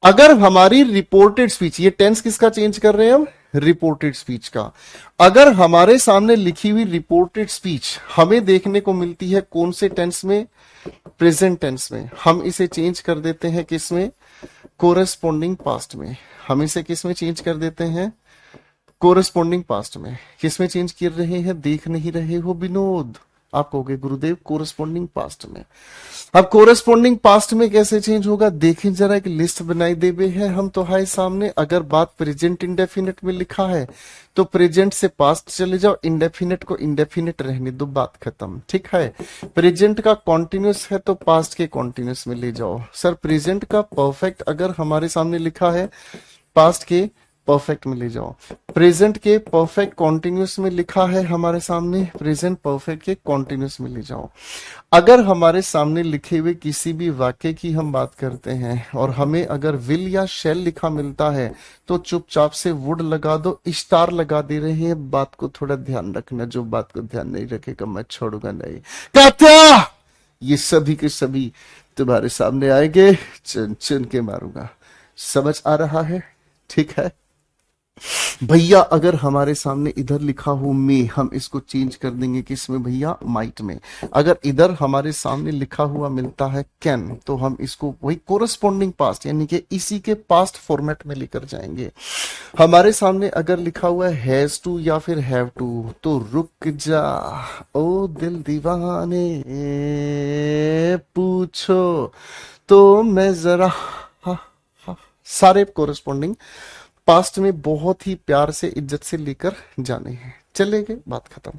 Speaker 1: अगर हमारी रिपोर्टेड स्पीच, ये टेंस किसका चेंज कर रहे हैं हम, रिपोर्टेड स्पीच का। अगर हमारे सामने लिखी हुई रिपोर्टेड स्पीच हमें देखने को मिलती है कौन से टेंस में, प्रेजेंट टेंस में, हम इसे चेंज कर देते हैं किस में, कोरेस्पोंडिंग पास्ट में। हम इसे किस में चेंज कर देते हैं, कोरेस्पोंडिंग पास्ट में। किस में चेंज कर रहे हैं, देख नहीं रहे हो विनोद, आप कहोगे गुरुदेव कोरेस्पोंडिंग पास्ट में। अब कोरेस्पोंडिंग पास्ट में कैसे चेंज होगा, देखें जरा, एक लिस्ट बनाई देवे है हम तो हाय सामने। अगर बात प्रेजेंट इंडेफिनिट में लिखा है तो प्रेजेंट से पास्ट चले जाओ, इंडेफिनिट को इंडेफिनिट रहने दो, बात खत्म, ठीक है। प्रेजेंट का कॉन्टिन्यूस है तो पास्ट के कॉन्टिन्यूस में ले जाओ। सर प्रेजेंट का परफेक्ट अगर हमारे सामने लिखा है, पास्ट के परफेक्ट में ले जाओ। प्रेजेंट के परफेक्ट कॉन्टिन्यूस में लिखा है हमारे सामने, प्रेजेंट परफेक्ट के कॉन्टिन्यूस में ले जाओ। अगर हमारे सामने लिखे हुए किसी भी वाक्य की हम बात करते हैं और हमें अगर विल या शेल लिखा मिलता है तो चुपचाप से वुड लगा दो, स्टार लगा दे रहे हैं। बात को थोड़ा ध्यान रखना, जो बात को ध्यान नहीं रखेगा मैं छोड़ूंगा नहीं। कात्या, ये सभी के सभी तुम्हारे सामने आएंगे, चुन चुन के मारूंगा। समझ आ रहा है, ठीक है भैया। अगर हमारे सामने इधर लिखा हो मे, हम इसको चेंज कर देंगे किस में भैया, माइट में। अगर इधर हमारे सामने लिखा हुआ मिलता है कैन, तो हम इसको वही कोरस्पॉन्डिंग पास्ट यानी कि इसी के पास्ट फॉर्मेट में लेकर जाएंगे। हमारे सामने अगर लिखा हुआ है हैज टू या फिर हैव टू, तो रुक जा ओ दिल दीवाने पूछो तो मैं जरा, हा, हा, सारे कोरस्पॉन्डिंग पास्ट में बहुत ही प्यार से इज्जत से लेकर जाने हैं। चले गए, बात खत्म।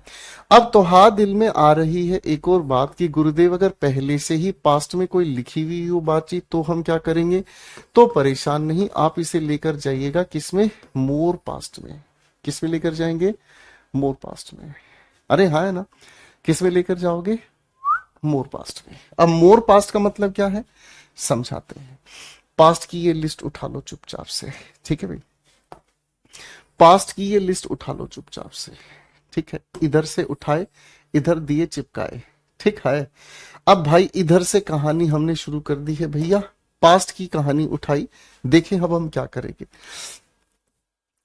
Speaker 1: अब तो हाँ दिल में आ रही है एक और बात कि गुरुदेव अगर पहले से ही पास्ट में कोई लिखी हुई हो बातचीत तो हम क्या करेंगे, तो परेशान नहीं, आप इसे लेकर जाइएगा किसमें, मोर पास्ट में। किस में लेकर जाएंगे, मोर पास्ट में। अरे हाँ है ना, किस में लेकर जाओगे, मोर पास्ट में। अब मोर पास्ट का मतलब क्या है, समझाते हैं। पास्ट की ये लिस्ट उठा लो चुपचाप से, ठीक है भाई। पास्ट की ये लिस्ट उठा लो चुपचाप से, ठीक है। इधर से उठाए, इधर दिए चिपकाए, ठीक है। अब भाई इधर से कहानी हमने शुरू कर दी है भैया, पास्ट की कहानी उठाई। देखें अब हम क्या करेंगे।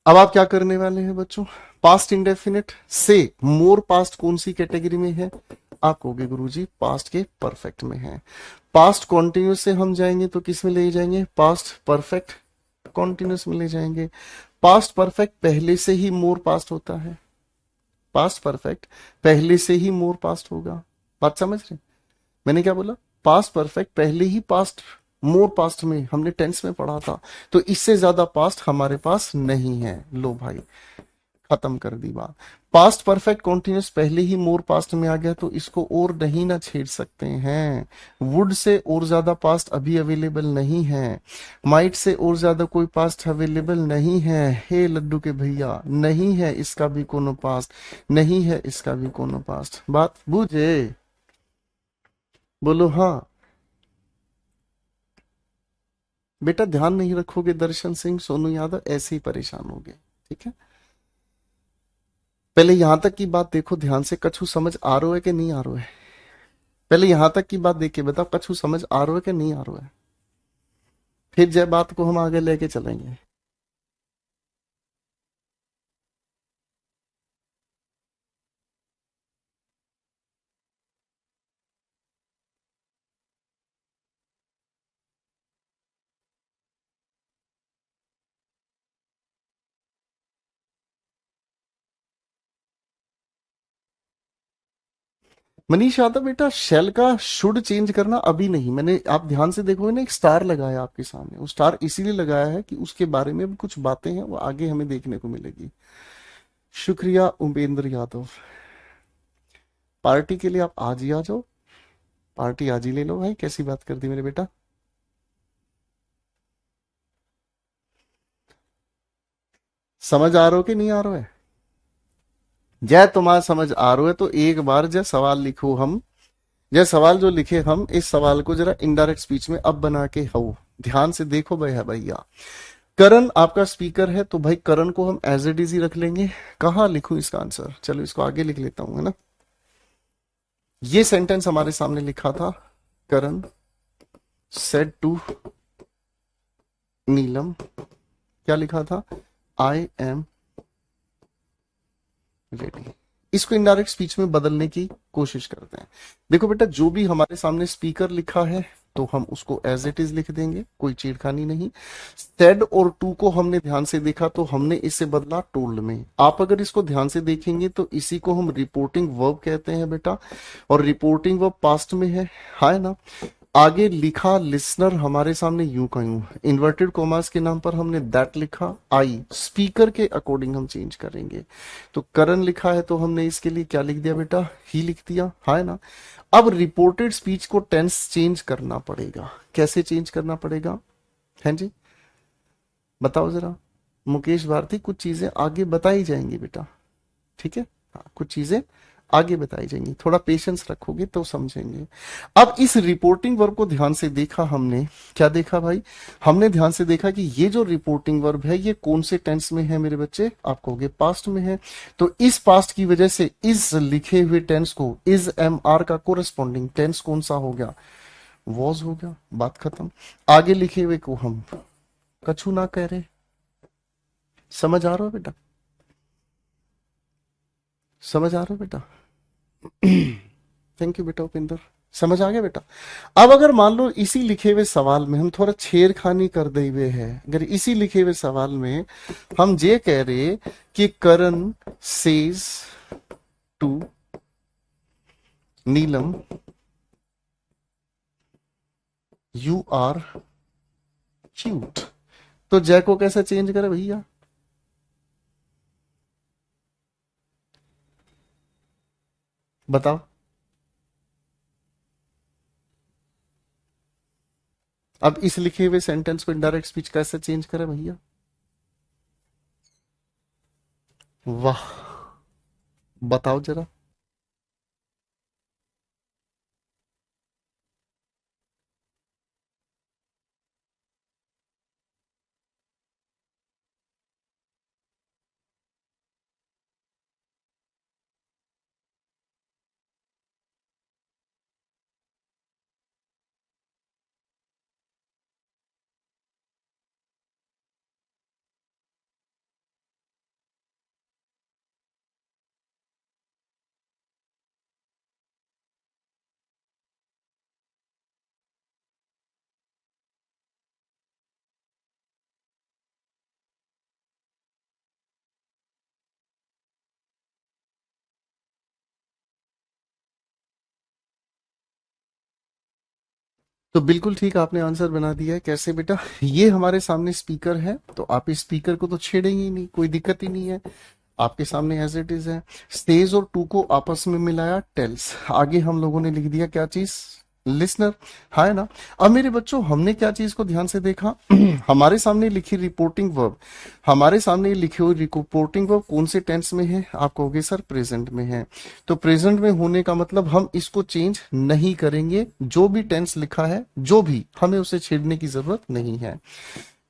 Speaker 1: अब आप क्या करने वाले हैं बच्चों, पास्ट इंडेफिनिट से मोर पास्ट कौन सी कैटेगरी में है, आप कहोगे गुरुजी पास्ट के परफेक्ट में है। पास्ट कॉन्टिन्यूस से हम जाएंगे तो किस में ले जाएंगे, पास्ट परफेक्ट कॉन्टिन्यूस में ले जाएंगे। पास्ट परफेक्ट पहले से ही मोर पास्ट होता है, पास्ट परफेक्ट पहले से ही मोर पास्ट होगा। बात समझ रहे, मैंने क्या बोला, पास्ट परफेक्ट पहले ही पास्ट मोर पास्ट में हमने टेंस में पढ़ा था, तो इससे ज्यादा पास्ट हमारे पास नहीं है। लो भाई, खत्म कर दी बात। पास्ट परफेक्ट कॉन्टिन्यूस पहले ही मोर पास्ट में आ गया तो इसको और नहीं ना छेड़ सकते हैं। वुड से और ज्यादा पास्ट अभी अवेलेबल नहीं है, माइट से और ज्यादा कोई पास्ट अवेलेबल नहीं है। हे लड्डू के भैया, नहीं है इसका भी कोनो पास्ट, नहीं है इसका भी कोनो पास्ट। बात बूझे, बोलो हाँ। बेटा ध्यान नहीं रखोगे दर्शन सिंह सोनू यादव ऐसे ही परेशान होगे, ठीक है। पहले यहां तक की बात देखो ध्यान से, कछु समझ आ रहा है कि नहीं आ रहा है। पहले यहां तक की बात देख के बताओ, कछु समझ आ रहा है कि नहीं आ रहा है, फिर जय बात को हम आगे लेके चलेंगे। मनीष यादव बेटा, शेल का शुड चेंज करना अभी नहीं। मैंने, आप ध्यान से देखोगे ना, एक स्टार लगाया आपके सामने। वो स्टार इसीलिए लगाया है कि उसके बारे में भी कुछ बातें हैं, वो आगे हमें देखने को मिलेगी। शुक्रिया उपेंद्र यादव। पार्टी के लिए आप आज ही आ जाओ, पार्टी आज ही ले लो भाई। कैसी बात कर दी मेरे बेटा। समझ आ रहा हो कि नहीं आ रहा है? जय तुम्हारा समझ आ रहा है तो एक बार जय सवाल लिखो हम। यह सवाल जो लिखे हम, इस सवाल को जरा इनडायरेक्ट स्पीच में अब बना के हो। ध्यान से देखो भाई, है भैया। करण आपका स्पीकर है, तो भाई करण को हम एज इट इज ही रख लेंगे। कहाँ लिखूं इसका आंसर? चलो इसको आगे लिख लेता हूं, है ना। ये सेंटेंस हमारे सामने लिखा था। करण सेड टू नीलम, क्या लिखा था? I am ready. इसको इनडायरेक्ट स्पीच में बदलने की कोशिश करते हैं। देखो बेटा, जो भी हमारे सामने स्पीकर लिखा है तो हम उसको एज इट इज लिख देंगे, कोई छेड़खानी नहीं। सेड और टू को हमने ध्यान से देखा तो हमने इसे बदला टोल्ड में। आप अगर इसको ध्यान से देखेंगे तो इसी को हम रिपोर्टिंग वर्ब कहते हैं बेटा, और रिपोर्टिंग वर्ब पास्ट में है ना। आगे लिखा लिसनर हमारे सामने यूं का यूं, इन्वर्टेड कोमास के नाम पर हमने दैट लिखा। आई स्पीकर के अकॉर्डिंग हम चेंज करेंगे। तो करण लिखा है तो हमने इसके लिए क्या लिख दिया बेटा? ही लिख दिया, है ना। अब रिपोर्टेड स्पीच को टेंस चेंज करना पड़ेगा। कैसे चेंज करना पड़ेगा? हैं जी, बताओ जरा। मुकेश भारती, कुछ चीजें आगे बताई जाएंगी बेटा, ठीक है। हाँ, कुछ चीजें आगे बताई जाएंगी, थोड़ा पेशेंस रखोगे तो समझेंगे। अब इस रिपोर्टिंग वर्ब को ध्यान से देखा हमने। क्या देखा भाई? हमने ध्यान से देखा कि ये जो रिपोर्टिंग वर्ब है ये कौन से टेंस में है मेरे बच्चे? आप कहोगे पास्ट में है। तो इस पास्ट की वजह से इस लिखे हुए टेंस को, इज एम आर का कोरेस्पॉन्डिंग टेंस कौन सा हो गया? वॉज हो गया। बात खत्म। आगे लिखे हुए को हम कछु ना कह रहे। समझ आ रहा है बेटा? समझ आ रहा है बेटा? थैंक यू बेटा उपिंदर। समझ आ गया बेटा? अब अगर मान लो इसी लिखे हुए सवाल में हम थोड़ा छेड़खानी कर दे हुए हैं, अगर इसी लिखे हुए सवाल में हम ये कह रहे कि Karan says to Neelam you are cute, तो जय को कैसे चेंज करे भैया? बताओ। अब इस लिखे हुए सेंटेंस को इनडायरेक्ट स्पीच कैसे चेंज करे भैया? वाह, बताओ जरा। तो बिल्कुल ठीक आपने आंसर बना दिया है। कैसे बेटा? ये हमारे सामने स्पीकर है तो आप इस स्पीकर को तो छेड़ेंगे ही नहीं, कोई दिक्कत ही नहीं है। आपके सामने एज इट इज है। स्टेज और टू को आपस में मिलाया टेल्स। आगे हम लोगों ने लिख दिया क्या चीज? लिसनर, है ना। अब मेरे बच्चों, हमने क्या चीज को ध्यान से देखा? हमारे सामने लिखी रिपोर्टिंग वर्ब, हमारे सामने लिखी हुई रिपोर्टिंग वर्ब कौन से टेंस में है? आप कहोगे सर प्रेजेंट में है। तो प्रेजेंट में होने का मतलब हम इसको चेंज नहीं करेंगे। जो भी टेंस लिखा है, जो भी, हमें उसे छेड़ने की जरूरत नहीं है।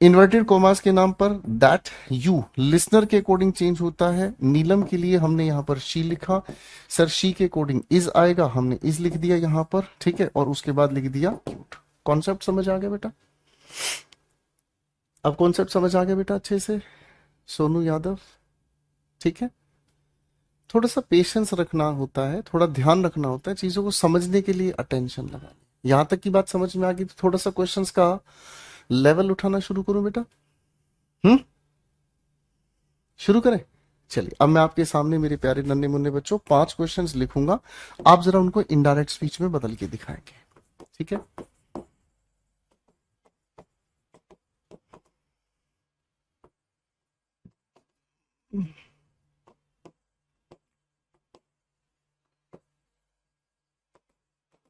Speaker 1: इन्वर्टेड कोमास के नाम पर दैट यू लिसनर के अकॉर्डिंग चेंज होता है। नीलम के लिए हमने यहां पर शी लिखा। सर शी के अकॉर्डिंग इज आएगा, हमने इज लिख दिया यहां पर, ठीक है। और उसके बाद लिख दिया क्यूट। कॉन्सेप्ट समझ आ गया बेटा? अब कॉन्सेप्ट समझ आ गया बेटा अच्छे से? सोनू यादव, ठीक है। थोड़ा सा पेशेंस रखना होता है, थोड़ा ध्यान रखना होता है चीजों को समझने के लिए, अटेंशन लगाना। यहां तक की बात समझ में आ गई तो थोड़ा सा क्वेश्चंस का लेवल उठाना शुरू करूं बेटा? हम्म, शुरू करें? चलिए, अब मैं आपके सामने मेरे प्यारे नन्हे मुन्ने बच्चों 5 क्वेश्चंस लिखूंगा, आप जरा उनको इनडायरेक्ट स्पीच में बदल के दिखाएंगे। ठीक है?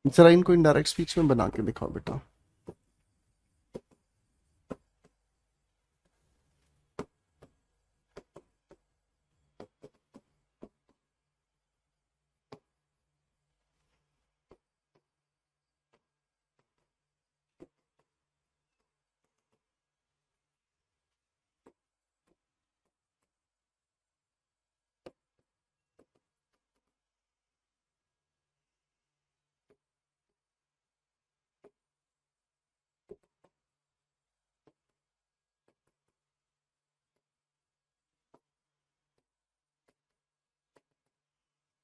Speaker 1: जरा इनको इनडायरेक्ट स्पीच में बना के दिखाओ बेटा।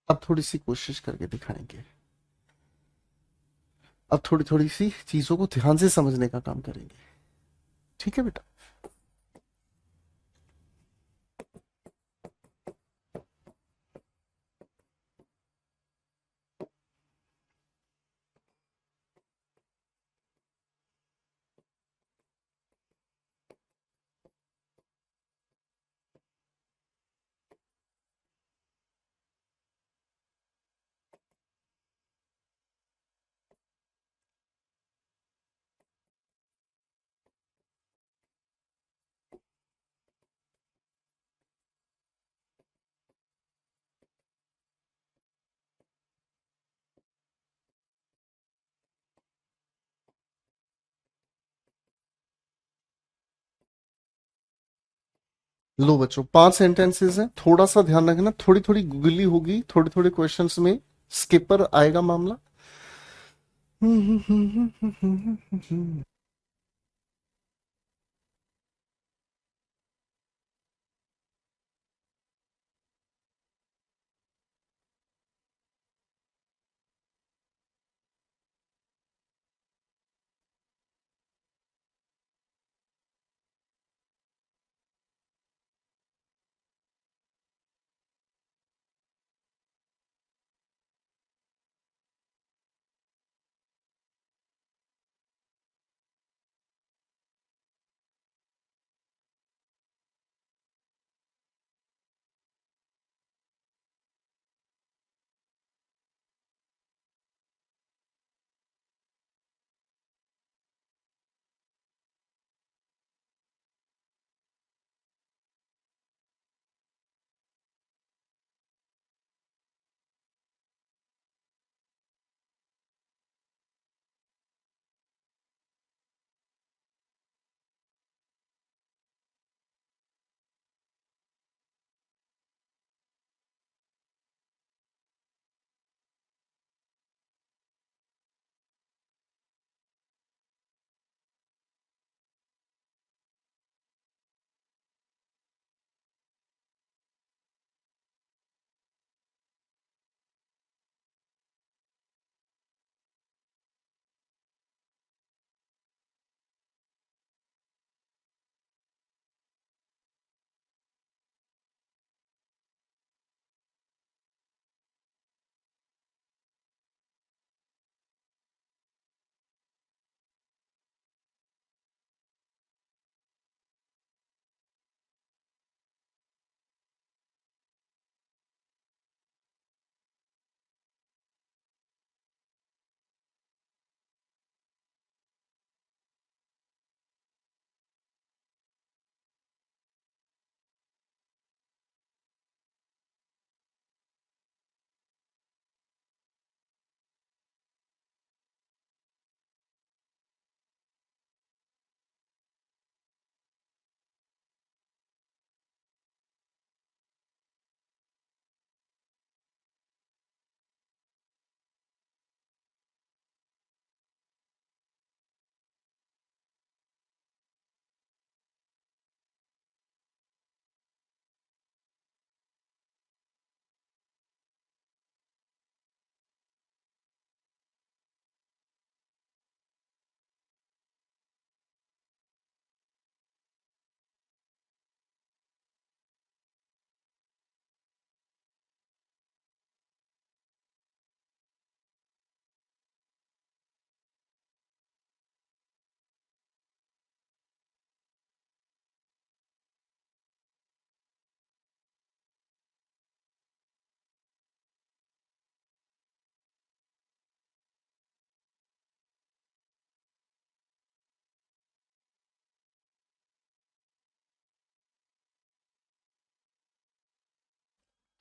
Speaker 1: अब थोड़ी सी कोशिश करके दिखाएंगे। अब थोड़ी थोड़ी सी चीजों को ध्यान से समझने का काम करेंगे। ठीक है बेटा? लो बच्चों, 5 सेंटेंसेस हैं, थोड़ा सा ध्यान रखना, थोड़ी थोड़ी गूगली होगी, थोड़े थोड़े क्वेश्चंस में स्किपर आएगा मामला।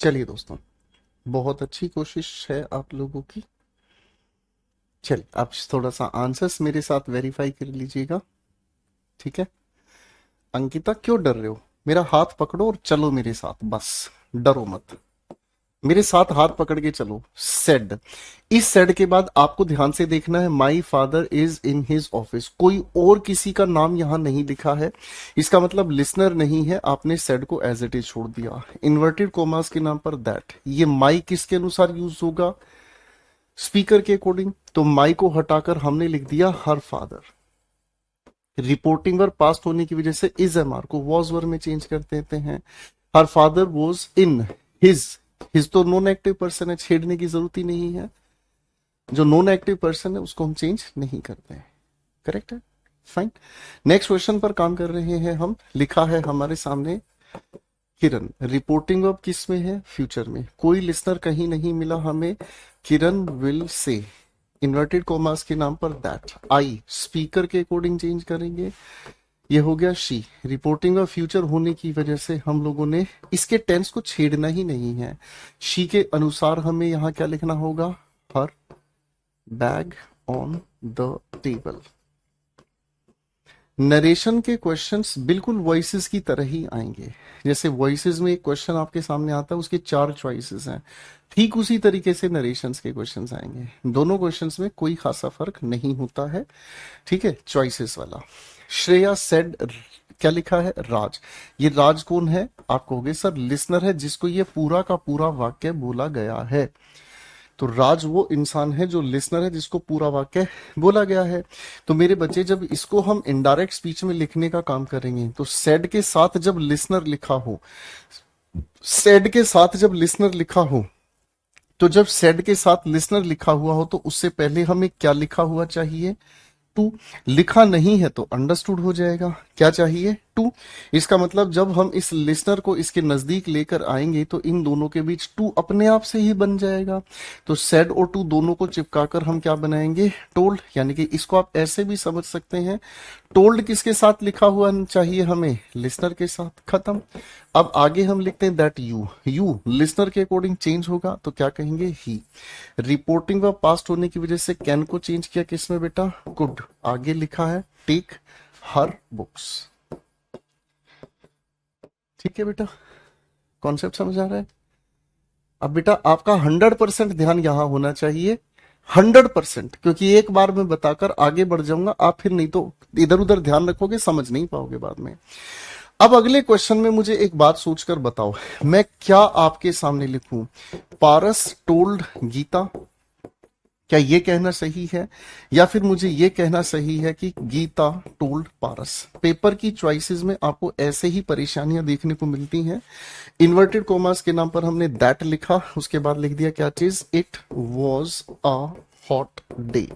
Speaker 1: चलिए दोस्तों, बहुत अच्छी कोशिश है आप लोगों की। चलिए आप थोड़ा सा आंसर्स मेरे साथ वेरीफाई कर लीजिएगा, ठीक है। अंकिता क्यों डर रहे हो? मेरा हाथ पकड़ो और चलो मेरे साथ, बस डरो मत, मेरे साथ हाथ पकड़ के चलो। सेड, इस सेड के बाद आपको ध्यान से देखना है, my father is in his office, कोई और किसी का नाम यहां नहीं लिखा है, इसका मतलब लिसनर नहीं है, आपने सेड को एज इट इज छोड़ दिया। इन्वर्टेड कोमास के नाम पर दैट, ये माई किसके अनुसार यूज होगा? स्पीकर के अकॉर्डिंग, तो माई को हटाकर हमने लिख दिया her father. Reporting verb past होने की वजह से इज एम आर को वॉज वर्ब में चेंज कर देते हैं। Her father was in his, his तो नॉन एक्टिव पर्सन है, छेड़ने की जरूरत ही नहीं है, जो नॉन एक्टिव पर्सन है उसको हम चेंज नहीं करते हैं। करेक्ट है, फाइन। नेक्स्ट क्वेश्चन पर काम कर रहे हैं हम। लिखा है हमारे सामने किरण, रिपोर्टिंग वर्ब किस में है? फ्यूचर में, कोई लिसनर कहीं नहीं मिला हमें। किरण विल से, इन्वर्टेड कॉमास के नाम पर दैट। आई स्पीकर के अकॉर्डिंग चेंज करेंगे, ये हो गया शी। रिपोर्टिंग ऑफ फ्यूचर होने की वजह से हम लोगों ने इसके टेंस को छेड़ना ही नहीं है। शी के अनुसार हमें यहां क्या लिखना होगा? Her bag on the table. Narration के क्वेश्चंस बिल्कुल वॉइसेस की तरह ही आएंगे, जैसे वॉइसेस में एक क्वेश्चन आपके सामने आता है उसके 4 चॉइसेस हैं, ठीक उसी तरीके से नरेशंस के क्वेश्चंस आएंगे। दोनों क्वेश्चंस में कोई खासा फर्क नहीं होता है, ठीक है, चॉइसेस वाला। श्रेया सेड, क्या लिखा है? राज। ये राज कौन है? आप कहोगे सर लिसनर है जिसको ये पूरा का पूरा वाक्य बोला गया है। तो राज वो इंसान है जो लिसनर है जिसको पूरा वाक्य बोला गया है। तो मेरे बच्चे, जब इसको हम इनडायरेक्ट स्पीच में लिखने का काम करेंगे तो सेड के साथ जब लिसनर लिखा हो, सेड के साथ जब लिसनर लिखा हो, तो जब सेड के साथ लिसनर लिखा हुआ हो तो उससे पहले हमें क्या लिखा हुआ चाहिए? टू। लिखा नहीं है तो अंडरस्टूड हो जाएगा, क्या चाहिए? टू। इसका मतलब जब हम इस लिसनर को इसके नजदीक लेकर आएंगे तो इन दोनों के बीच टू अपने आप से ही बन जाएगा। तो सेड और टू दोनों को चिपकाकर हम क्या बनाएंगे? टोल्ड। यानी कि इसको आप ऐसे भी समझ सकते हैं, टोल्ड किसके साथ लिखा हुआ चाहिए हमें? लिसनर के साथ। खत्म। अब आगे हम लिखते हैं दैट यू, यू लिसनर के अकॉर्डिंग चेंज होगा तो क्या कहेंगे? ही। रिपोर्टिंग वर्ब पास्ट होने की वजह से कैन को चेंज किया किसमें बेटा? कुड। आगे लिखा है टेक हर बुक्स। ठीक है बेटा, कॉन्सेप्ट समझ आ रहा है? अब बेटा आपका 100% ध्यान यहां होना चाहिए, 100%, क्योंकि एक बार मैं बताकर आगे बढ़ जाऊंगा, आप फिर नहीं तो इधर उधर ध्यान रखोगे, समझ नहीं पाओगे बाद में। अब अगले क्वेश्चन में मुझे एक बात सोचकर बताओ, मैं क्या आपके सामने लिखूं? पारस टोल्ड गीता, क्या ये कहना सही है? या फिर मुझे ये कहना सही है कि गीता टोल्ड पारस? पेपर की चॉइसेस में आपको ऐसे ही परेशानियां देखने को मिलती हैं। इन्वर्टेड कोमास के नाम पर हमने दैट लिखा, उसके बाद लिख दिया क्या चीज? It was a hot day.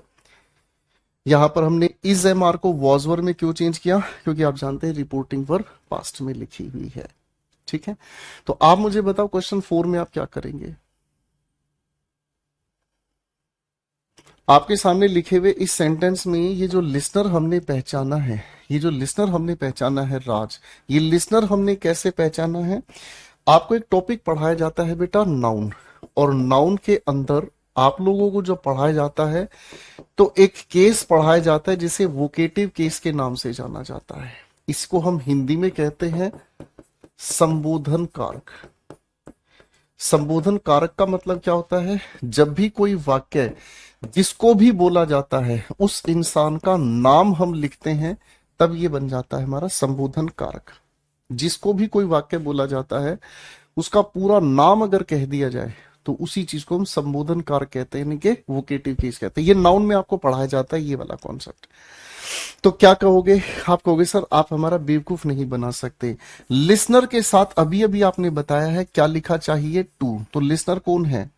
Speaker 1: यहां पर हमने इज एम आर को वॉज वर्ब में क्यों चेंज किया? क्योंकि आप जानते हैं रिपोर्टिंग वर्ब पास्ट में लिखी हुई है, ठीक है। तो आप मुझे बताओ क्वेश्चन 4 में आप क्या करेंगे? आपके सामने लिखे हुए इस सेंटेंस में ये जो लिसनर हमने पहचाना है, ये जो लिसनर हमने पहचाना है राज, ये लिसनर हमने कैसे पहचाना है? आपको एक टॉपिक पढ़ाया जाता है बेटा नाउन, और नाउन के अंदर आप लोगों को जो पढ़ाया जाता है तो एक केस पढ़ाया जाता है जिसे वोकेटिव केस के नाम से जाना जाता है। इसको हम हिंदी में कहते हैं संबोधन कारक। संबोधन कारक का मतलब क्या होता है? जब भी कोई वाक्य जिसको भी बोला जाता है उस इंसान का नाम हम लिखते हैं, तब ये बन जाता है हमारा संबोधन कारक। जिसको भी कोई वाक्य बोला जाता है उसका पूरा नाम अगर कह दिया जाए तो उसी चीज को हम संबोधन कारक कहते हैं, यानी कि वोकेटिव केस कहते हैं। ये नाउन में आपको पढ़ाया जाता है ये वाला कॉन्सेप्ट। तो क्या कहोगे? आप कहोगे सर आप हमारा बेवकूफ नहीं बना सकते, लिसनर के साथ अभी अभी आपने बताया है क्या लिखा चाहिए? टू। तो लिसनर कौन है?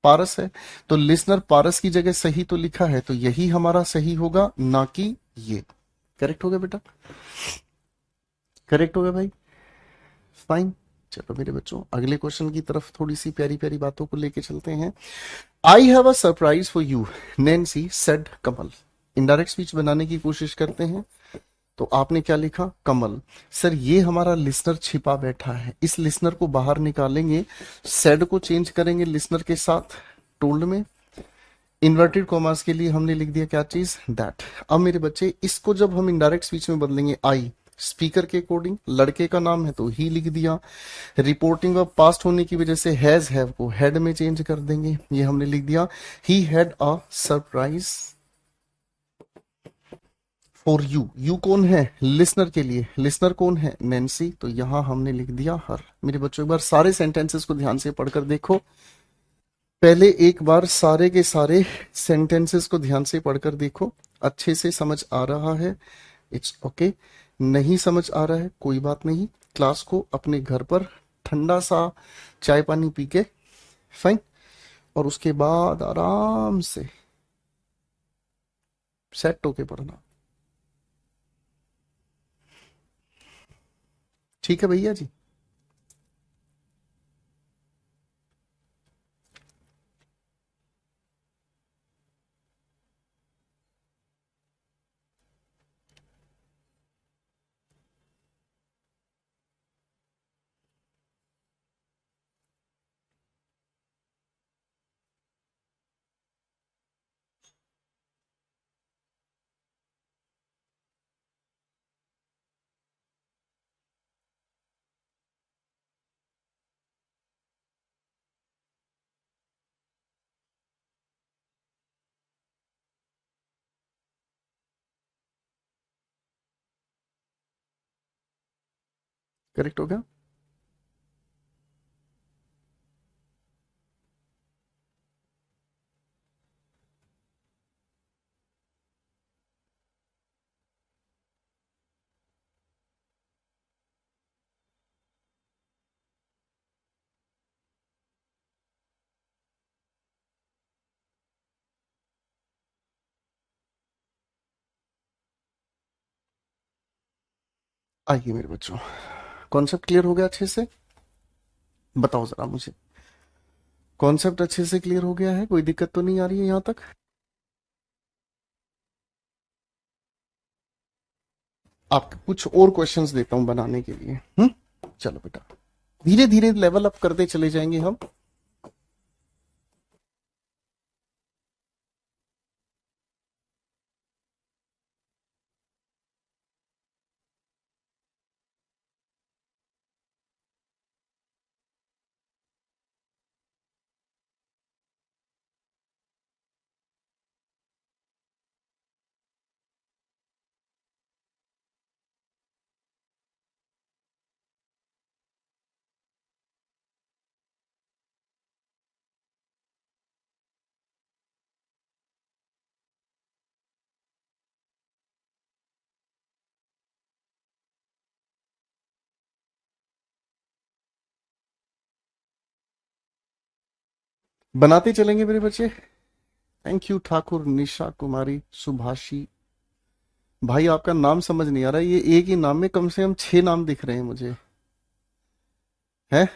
Speaker 1: पारस है। तो लिसनर पारस की जगह सही तो लिखा है, तो यही हमारा सही होगा, ना कि ये। करेक्ट हो गया बेटा? करेक्ट हो गया भाई? फाइन। चलो मेरे बच्चों अगले क्वेश्चन की तरफ थोड़ी सी प्यारी प्यारी बातों को लेके चलते हैं। I have a surprise for you, Nancy said Kamal. Indirect speech बनाने की कोशिश करते हैं। तो आपने क्या लिखा, कमल। सर ये हमारा लिसनर छिपा बैठा है, इस लिसनर को बाहर निकालेंगे, सेड को चेंज करेंगे लिसनर के साथ टोल्ड में, इन्वर्टेड कॉमर्स के लिए हमने लिख दिया क्या चीज, दैट। अब मेरे बच्चे इसको जब हम इनडायरेक्ट स्पीच में बदलेंगे, आई स्पीकर के अकॉर्डिंग, लड़के का नाम है तो ही लिख दिया, रिपोर्टिंग ऑफ पास्ट होने की वजह से हैज हैव को हैड में चेंज कर देंगे, ये हमने लिख दिया, he had a surprise for you. You कौन है, लिसनर के लिए, लिसनर कौन है, नैन्सी, तो यहां हमने लिख दिया हर। मेरे बच्चों एक बार सारे सेंटेंसेस को ध्यान से पढ़कर देखो, पहले एक बार सारे के सारे सेंटेंसेस को ध्यान से पढ़कर देखो, अच्छे से समझ आ रहा है, इट्स ओके, नहीं समझ आ रहा है कोई बात नहीं, क्लास को अपने घर पर ठंडा सा चाय पानी पी के, फाइन, और उसके बाद आराम से सेट होके पढ़ना, ठीक है भैया जी। करेक्ट हो गया। आइए मेरे बच्चों, कॉन्सेप्ट क्लियर हो गया अच्छे से, बताओ जरा मुझे, कॉन्सेप्ट अच्छे से क्लियर हो गया है, कोई दिक्कत तो नहीं आ रही है यहाँ तक। आपको कुछ और क्वेश्चंस देता हूँ बनाने के लिए, चलो बेटा, धीरे धीरे लेवल अप करते चले जाएंगे हम। बनाते चलेंगे मेरे बच्चे। Thank you Thakur Nisha Kumari Subhashi. भाई आपका नाम समझ नहीं आ रहा है, ये एक ही नाम में कम से कम 6 नाम दिख रहे हैं मुझे, है,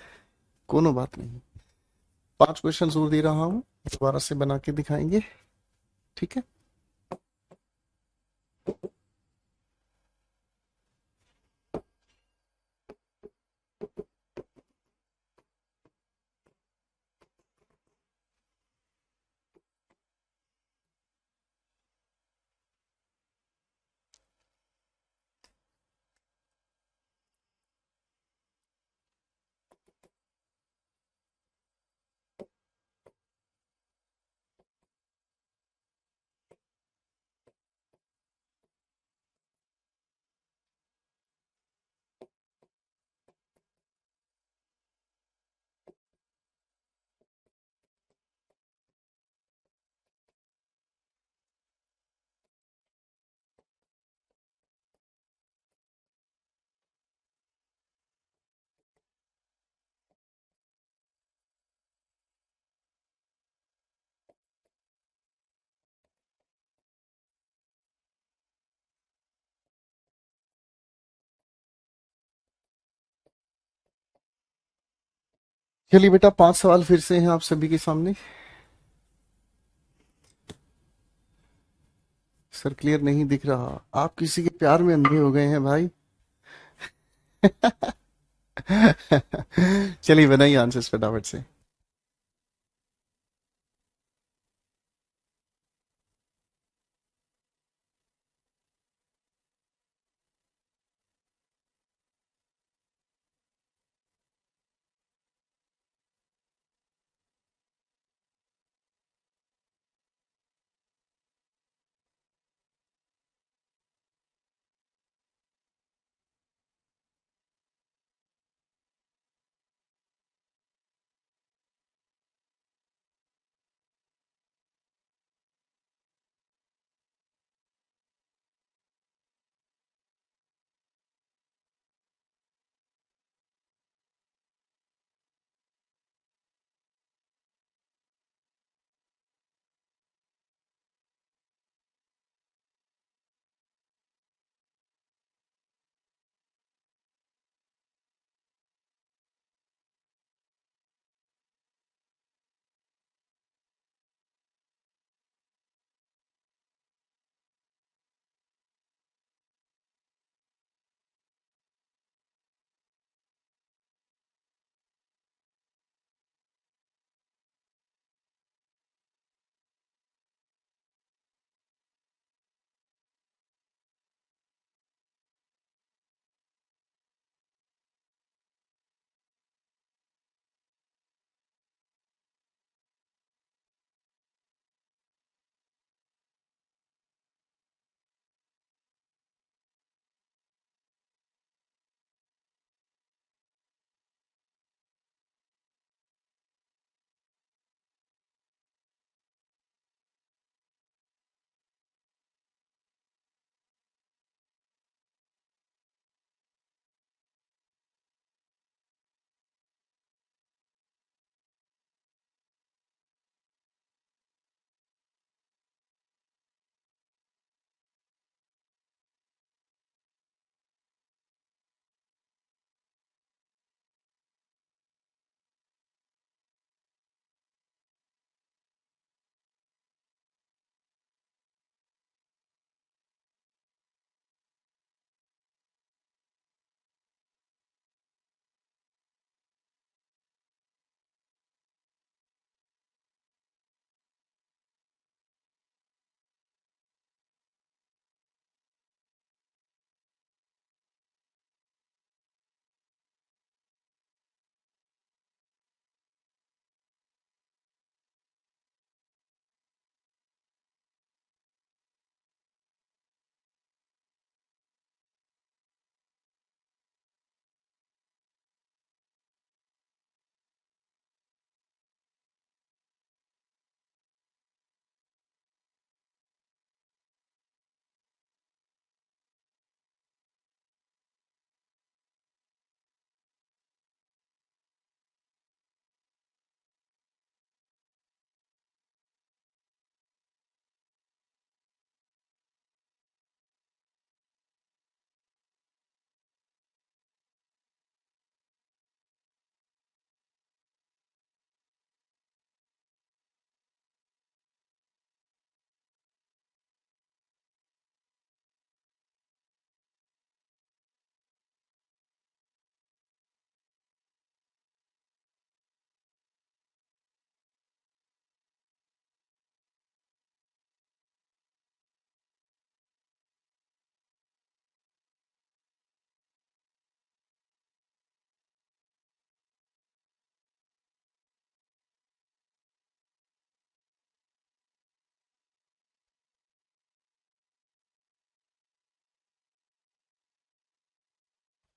Speaker 1: कोनो बात नहीं, 5 क्वेश्चन और दे रहा हूँ, दोबारा से बना के दिखाएंगे, ठीक है। चलिए बेटा, 5 सवाल फिर से हैं आप सभी के सामने। सर क्लियर नहीं दिख रहा। आप किसी के प्यार में अंधे हो गए हैं भाई। चलिए बनाइए आंसर्स फटाफट से।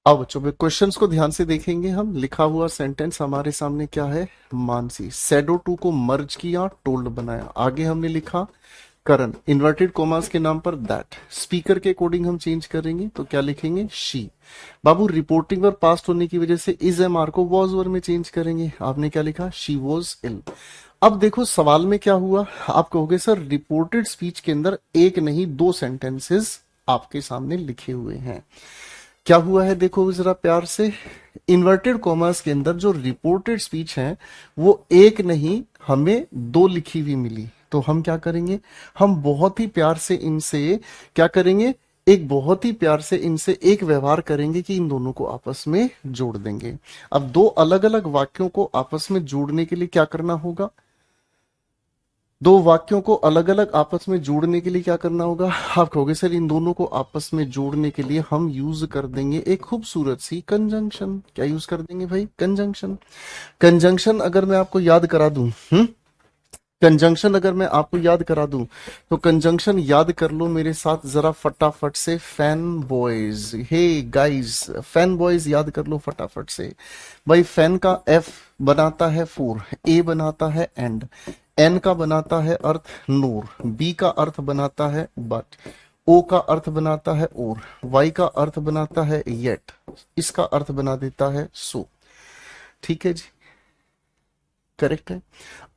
Speaker 1: अब बच्चों पे क्वेश्चंस को ध्यान से देखेंगे हम। लिखा हुआ सेंटेंस हमारे सामने क्या है? मानसी सेडो टू को मर्ज किया, टोल्ड बनाया। आगे हमने लिखा करण, इन्वर्टेड कोमास के नाम पर दैट। स्पीकर के अकॉर्डिंग हम चेंज करेंगे तो क्या लिखेंगे? शी। बाबू रिपोर्टिंग पर पास्ट होने की वजह से इज एम आर को वॉज वर में चेंज करेंगे। आपने क्या लिखा? She was ill. अब देखो सवाल में क्या हुआ। आप कहोगे सर रिपोर्टेड स्पीच के अंदर एक नहीं दो सेंटेंसेस आपके सामने लिखे हुए हैं। क्या हुआ है देखो जरा प्यार से। इन्वर्टेड कॉमर्स के अंदर जो रिपोर्टेड स्पीच है वो एक नहीं हमें दो लिखी हुई मिली। तो हम क्या करेंगे, हम बहुत ही प्यार से इनसे क्या करेंगे, एक बहुत ही प्यार से इनसे एक व्यवहार करेंगे कि इन दोनों को आपस में जोड़ देंगे। अब दो अलग अलग वाक्यों को आपस में जोड़ने के लिए क्या करना होगा, दो वाक्यों को अलग अलग आपस में जोड़ने के लिए क्या करना होगा, आप कहोगे सर इन दोनों को आपस में जोड़ने के लिए हम यूज कर देंगे एक खूबसूरत सी कंजंक्शन। क्या यूज कर देंगे भाई, कंजंक्शन। कंजंक्शन अगर मैं आपको याद करा दूं, कंजंक्शन अगर मैं आपको याद करा दूं, तो कंजंक्शन याद कर लो मेरे साथ जरा फटाफट से, fanboys, hey guys, fanboys याद कर लो फटाफट से। भाई फैन का एफ बनाता है फोर, ए बनाता है एंड, एन का बनाता है अर्थ नूर, बी का अर्थ बनाता है बट, ओ का अर्थ बनाता है और, वाई का अर्थ बनाता है येट, इसका अर्थ बना देता है सो। ठीक है जी, करेक्ट है।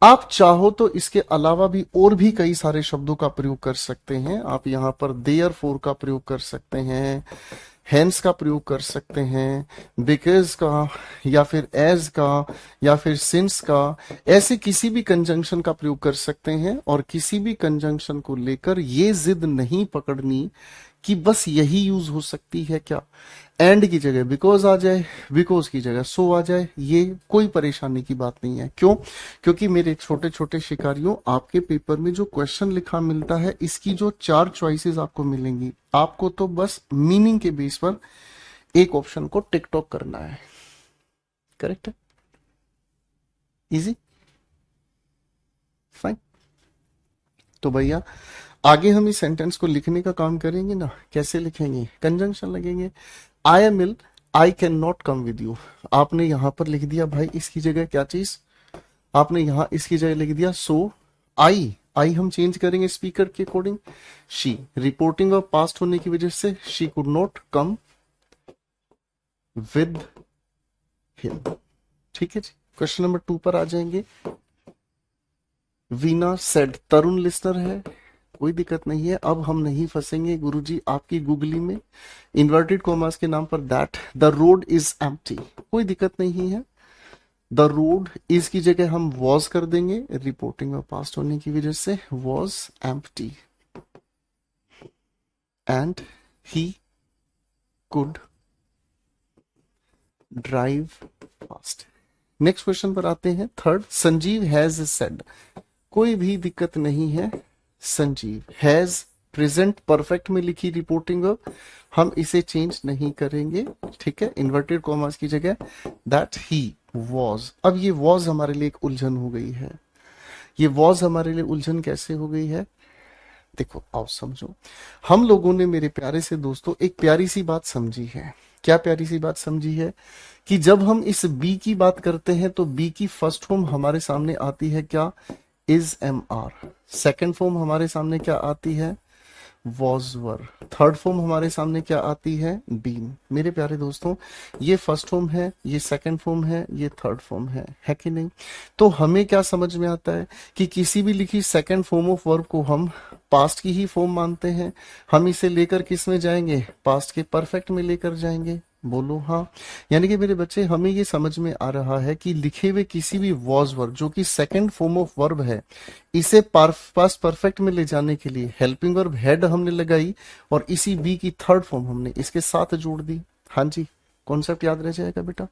Speaker 1: आप चाहो तो इसके अलावा भी और भी कई सारे शब्दों का प्रयोग कर सकते हैं। आप यहां पर देयर फोर का प्रयोग कर सकते हैं, हैंस का प्रयोग कर सकते हैं, बिकॉज का, या फिर एज का, या फिर सिंस का, ऐसे किसी भी कंजंक्शन का प्रयोग कर सकते हैं। और किसी भी कंजंक्शन को लेकर ये जिद नहीं पकड़नी कि बस यही यूज हो सकती है क्या, एंड की जगह बिकॉज आ जाए, बिकॉज की जगह सो आ जाए, ये कोई परेशानी की बात नहीं है। क्यों, क्योंकि मेरे छोटे छोटे शिकारियों, आपके पेपर में जो क्वेश्चन लिखा मिलता है, इसकी जो चार चॉइसेस आपको मिलेंगी, आपको तो बस मीनिंग के बेस पर एक ऑप्शन को टिक टॉक करना है। करेक्ट है, इजी, फाइन। तो भैया आगे हम इस सेंटेंस को लिखने का काम करेंगे ना, कैसे लिखेंगे, कंजंक्शन लगेंगे। I am ill, I can not come with you, आपने यहां पर लिख दिया भाई इसकी जगह क्या चीज, आपने यहां इसकी जगह लिख दिया सो, आई, आई हम चेंज करेंगे स्पीकर के according, she, reporting of past होने की वजह से she could not come with him. ठीक है जी, क्वेश्चन नंबर 2 पर आ जाएंगे। वीना सेड, तरुण लिस्टर है, कोई दिक्कत नहीं है, अब हम नहीं फंसेंगे गुरुजी आपकी गूगली में, इन्वर्टेड कॉमर्स के नाम पर that, the road is empty, कोई दिक्कत नहीं है। द रोड इज की जगह हम वॉज कर देंगे, रिपोर्टिंग में पास्ट होने की वजह से was empty, and he could drive fast. Next question पर आते हैं, थर्ड, संजीव हैज सेड, कोई भी दिक्कत नहीं है, संजीव हैज प्रेजेंट परफेक्ट में लिखी रिपोर्टिंग वर्ब, हम इसे चेंज नहीं करेंगे। ठीक है, इन्वर्टेड कॉमर्स की जगह दैट ही वॉज। अब ये वॉज हमारे लिए एक उलझन हो गई है, ये वॉज हमारे लिए उलझन कैसे हो गई है, देखो आओ समझो। हम लोगों ने मेरे प्यारे से दोस्तों एक प्यारी सी बात समझी है। क्या प्यारी सी बात समझी है, कि जब हम इस बी की बात करते हैं तो बी की फर्स्ट फॉर्म हमारे सामने आती है क्या, is am are, second form हमारे सामने क्या आती है, वॉज वर, थर्ड फॉर्म हमारे सामने क्या आती है, बीन। मेरे प्यारे दोस्तों ये फर्स्ट फॉर्म है, ये सेकंड फॉर्म है, ये थर्ड फॉर्म है कि नहीं। तो हमें क्या समझ में आता है कि किसी भी लिखी सेकंड फॉर्म ऑफ वर्ब को हम पास्ट की ही फॉर्म मानते हैं, हम इसे लेकर किस में जाएंगे, पास्ट के परफेक्ट में लेकर जाएंगे, बोलो हाँ। यानी कि मेरे बच्चे हमें ये समझ में आ रहा है कि लिखे हुए किसी भी वॉज वर्ब जो कि सेकंड फॉर्म ऑफ वर्ब है, इसे पास्ट परफेक्ट में ले जाने के लिए हेल्पिंग वर्ब हैड हमने लगाई और इसी बी की थर्ड फॉर्म हमने इसके साथ जोड़ दी। हाँ जी, कॉन्सेप्ट याद रह जाएगा बेटा,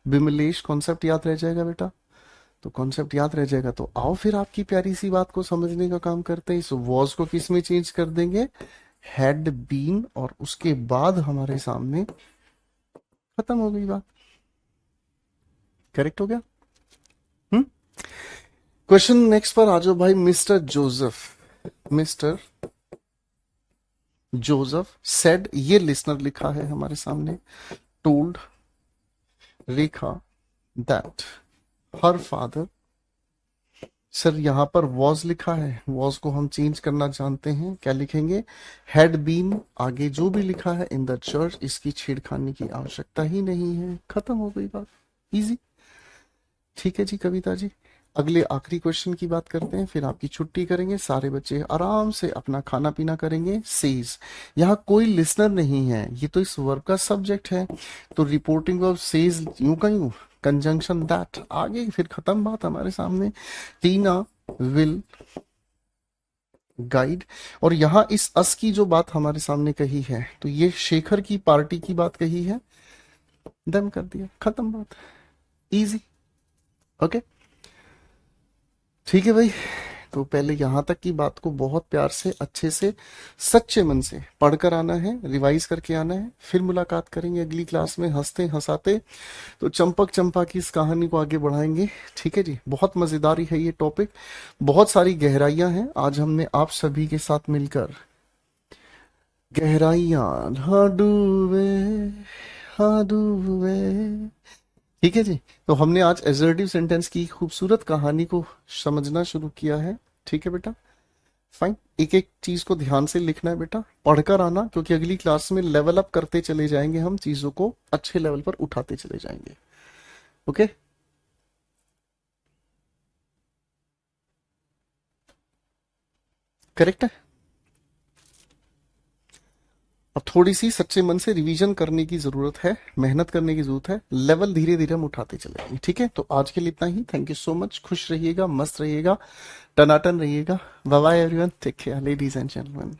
Speaker 1: बिमलेश कॉन्सेप्ट याद रह जाएगा बेटा। तो कॉन्सेप्ट याद रह जाएगा तो आओ फिर आपकी प्यारी सी बात को समझने का काम करते हैं। इस वॉज को किस में चेंज कर देंगे, हैड बीन, और उसके बाद हमारे सामने खत्म हो गई बात। करेक्ट हो गया। क्वेश्चन नेक्स्ट पर आ जाओ भाई। Mister Joseph, mister Joseph said, ये लिसनर लिखा है हमारे सामने, told Rekha that her father, sir यहां पर वॉज लिखा है, वॉज को हम चेंज करना जानते हैं, क्या लिखेंगे, हैड बीन, आगे जो भी लिखा है इन द चर्च, इसकी छेड़खानी की आवश्यकता ही नहीं है, खत्म हो गई बात, इजी। ठीक है जी कविता जी, अगले आखिरी क्वेश्चन की बात करते हैं, फिर आपकी छुट्टी करेंगे, सारे बच्चे आराम से अपना खाना पीना करेंगे। सेज, यहाँ कोई लिसनर नहीं है, ये तो इस वर्ब का सब्जेक्ट है, तो रिपोर्टिंग ऑफ सेज यूं का यूं कंजंक्शन दैट, आगे फिर खत्म बात हमारे सामने। टीना विल गाइड। और यहाँ इस अस की जो बात हमारे सामने कही है, तो ये शेखर की पार्टी की बात कही है, डन कर दिया, खत्म बात, इजी। ओके, ठीक है भाई। तो पहले यहाँ तक की बात को बहुत प्यार से, अच्छे से, सच्चे मन से पढ़कर आना है, रिवाइज करके आना है। फिर मुलाकात करेंगे अगली क्लास में हंसते हंसाते। तो चंपक चंपा की इस कहानी को आगे बढ़ाएंगे। ठीक है जी, बहुत मजेदारी है ये टॉपिक, बहुत सारी गहराइयां हैं। आज हमने आप सभी के साथ मिलकर गहराइयां हाँ डूबे, हाँ डूबे। ठीक है जी, तो हमने आज एजर्टिव सेंटेंस की खूबसूरत कहानी को समझना शुरू किया है। ठीक है बेटा, फाइन। एक एक चीज को ध्यान से लिखना है बेटा, पढ़कर आना, क्योंकि अगली क्लास में लेवल अप करते चले जाएंगे हम, चीजों को अच्छे लेवल पर उठाते चले जाएंगे। ओके, करेक्ट है। अब थोड़ी सी सच्चे मन से रिवीजन करने की जरूरत है, मेहनत करने की जरूरत है, लेवल धीरे धीरे हम उठाते चले जाएंगे। ठीक है, तो आज के लिए इतना ही। थैंक यू सो मच, खुश रहिएगा, मस्त रहिएगा, टनाटन रहिएगा। Bye bye everyone, take care ladies and gentleman.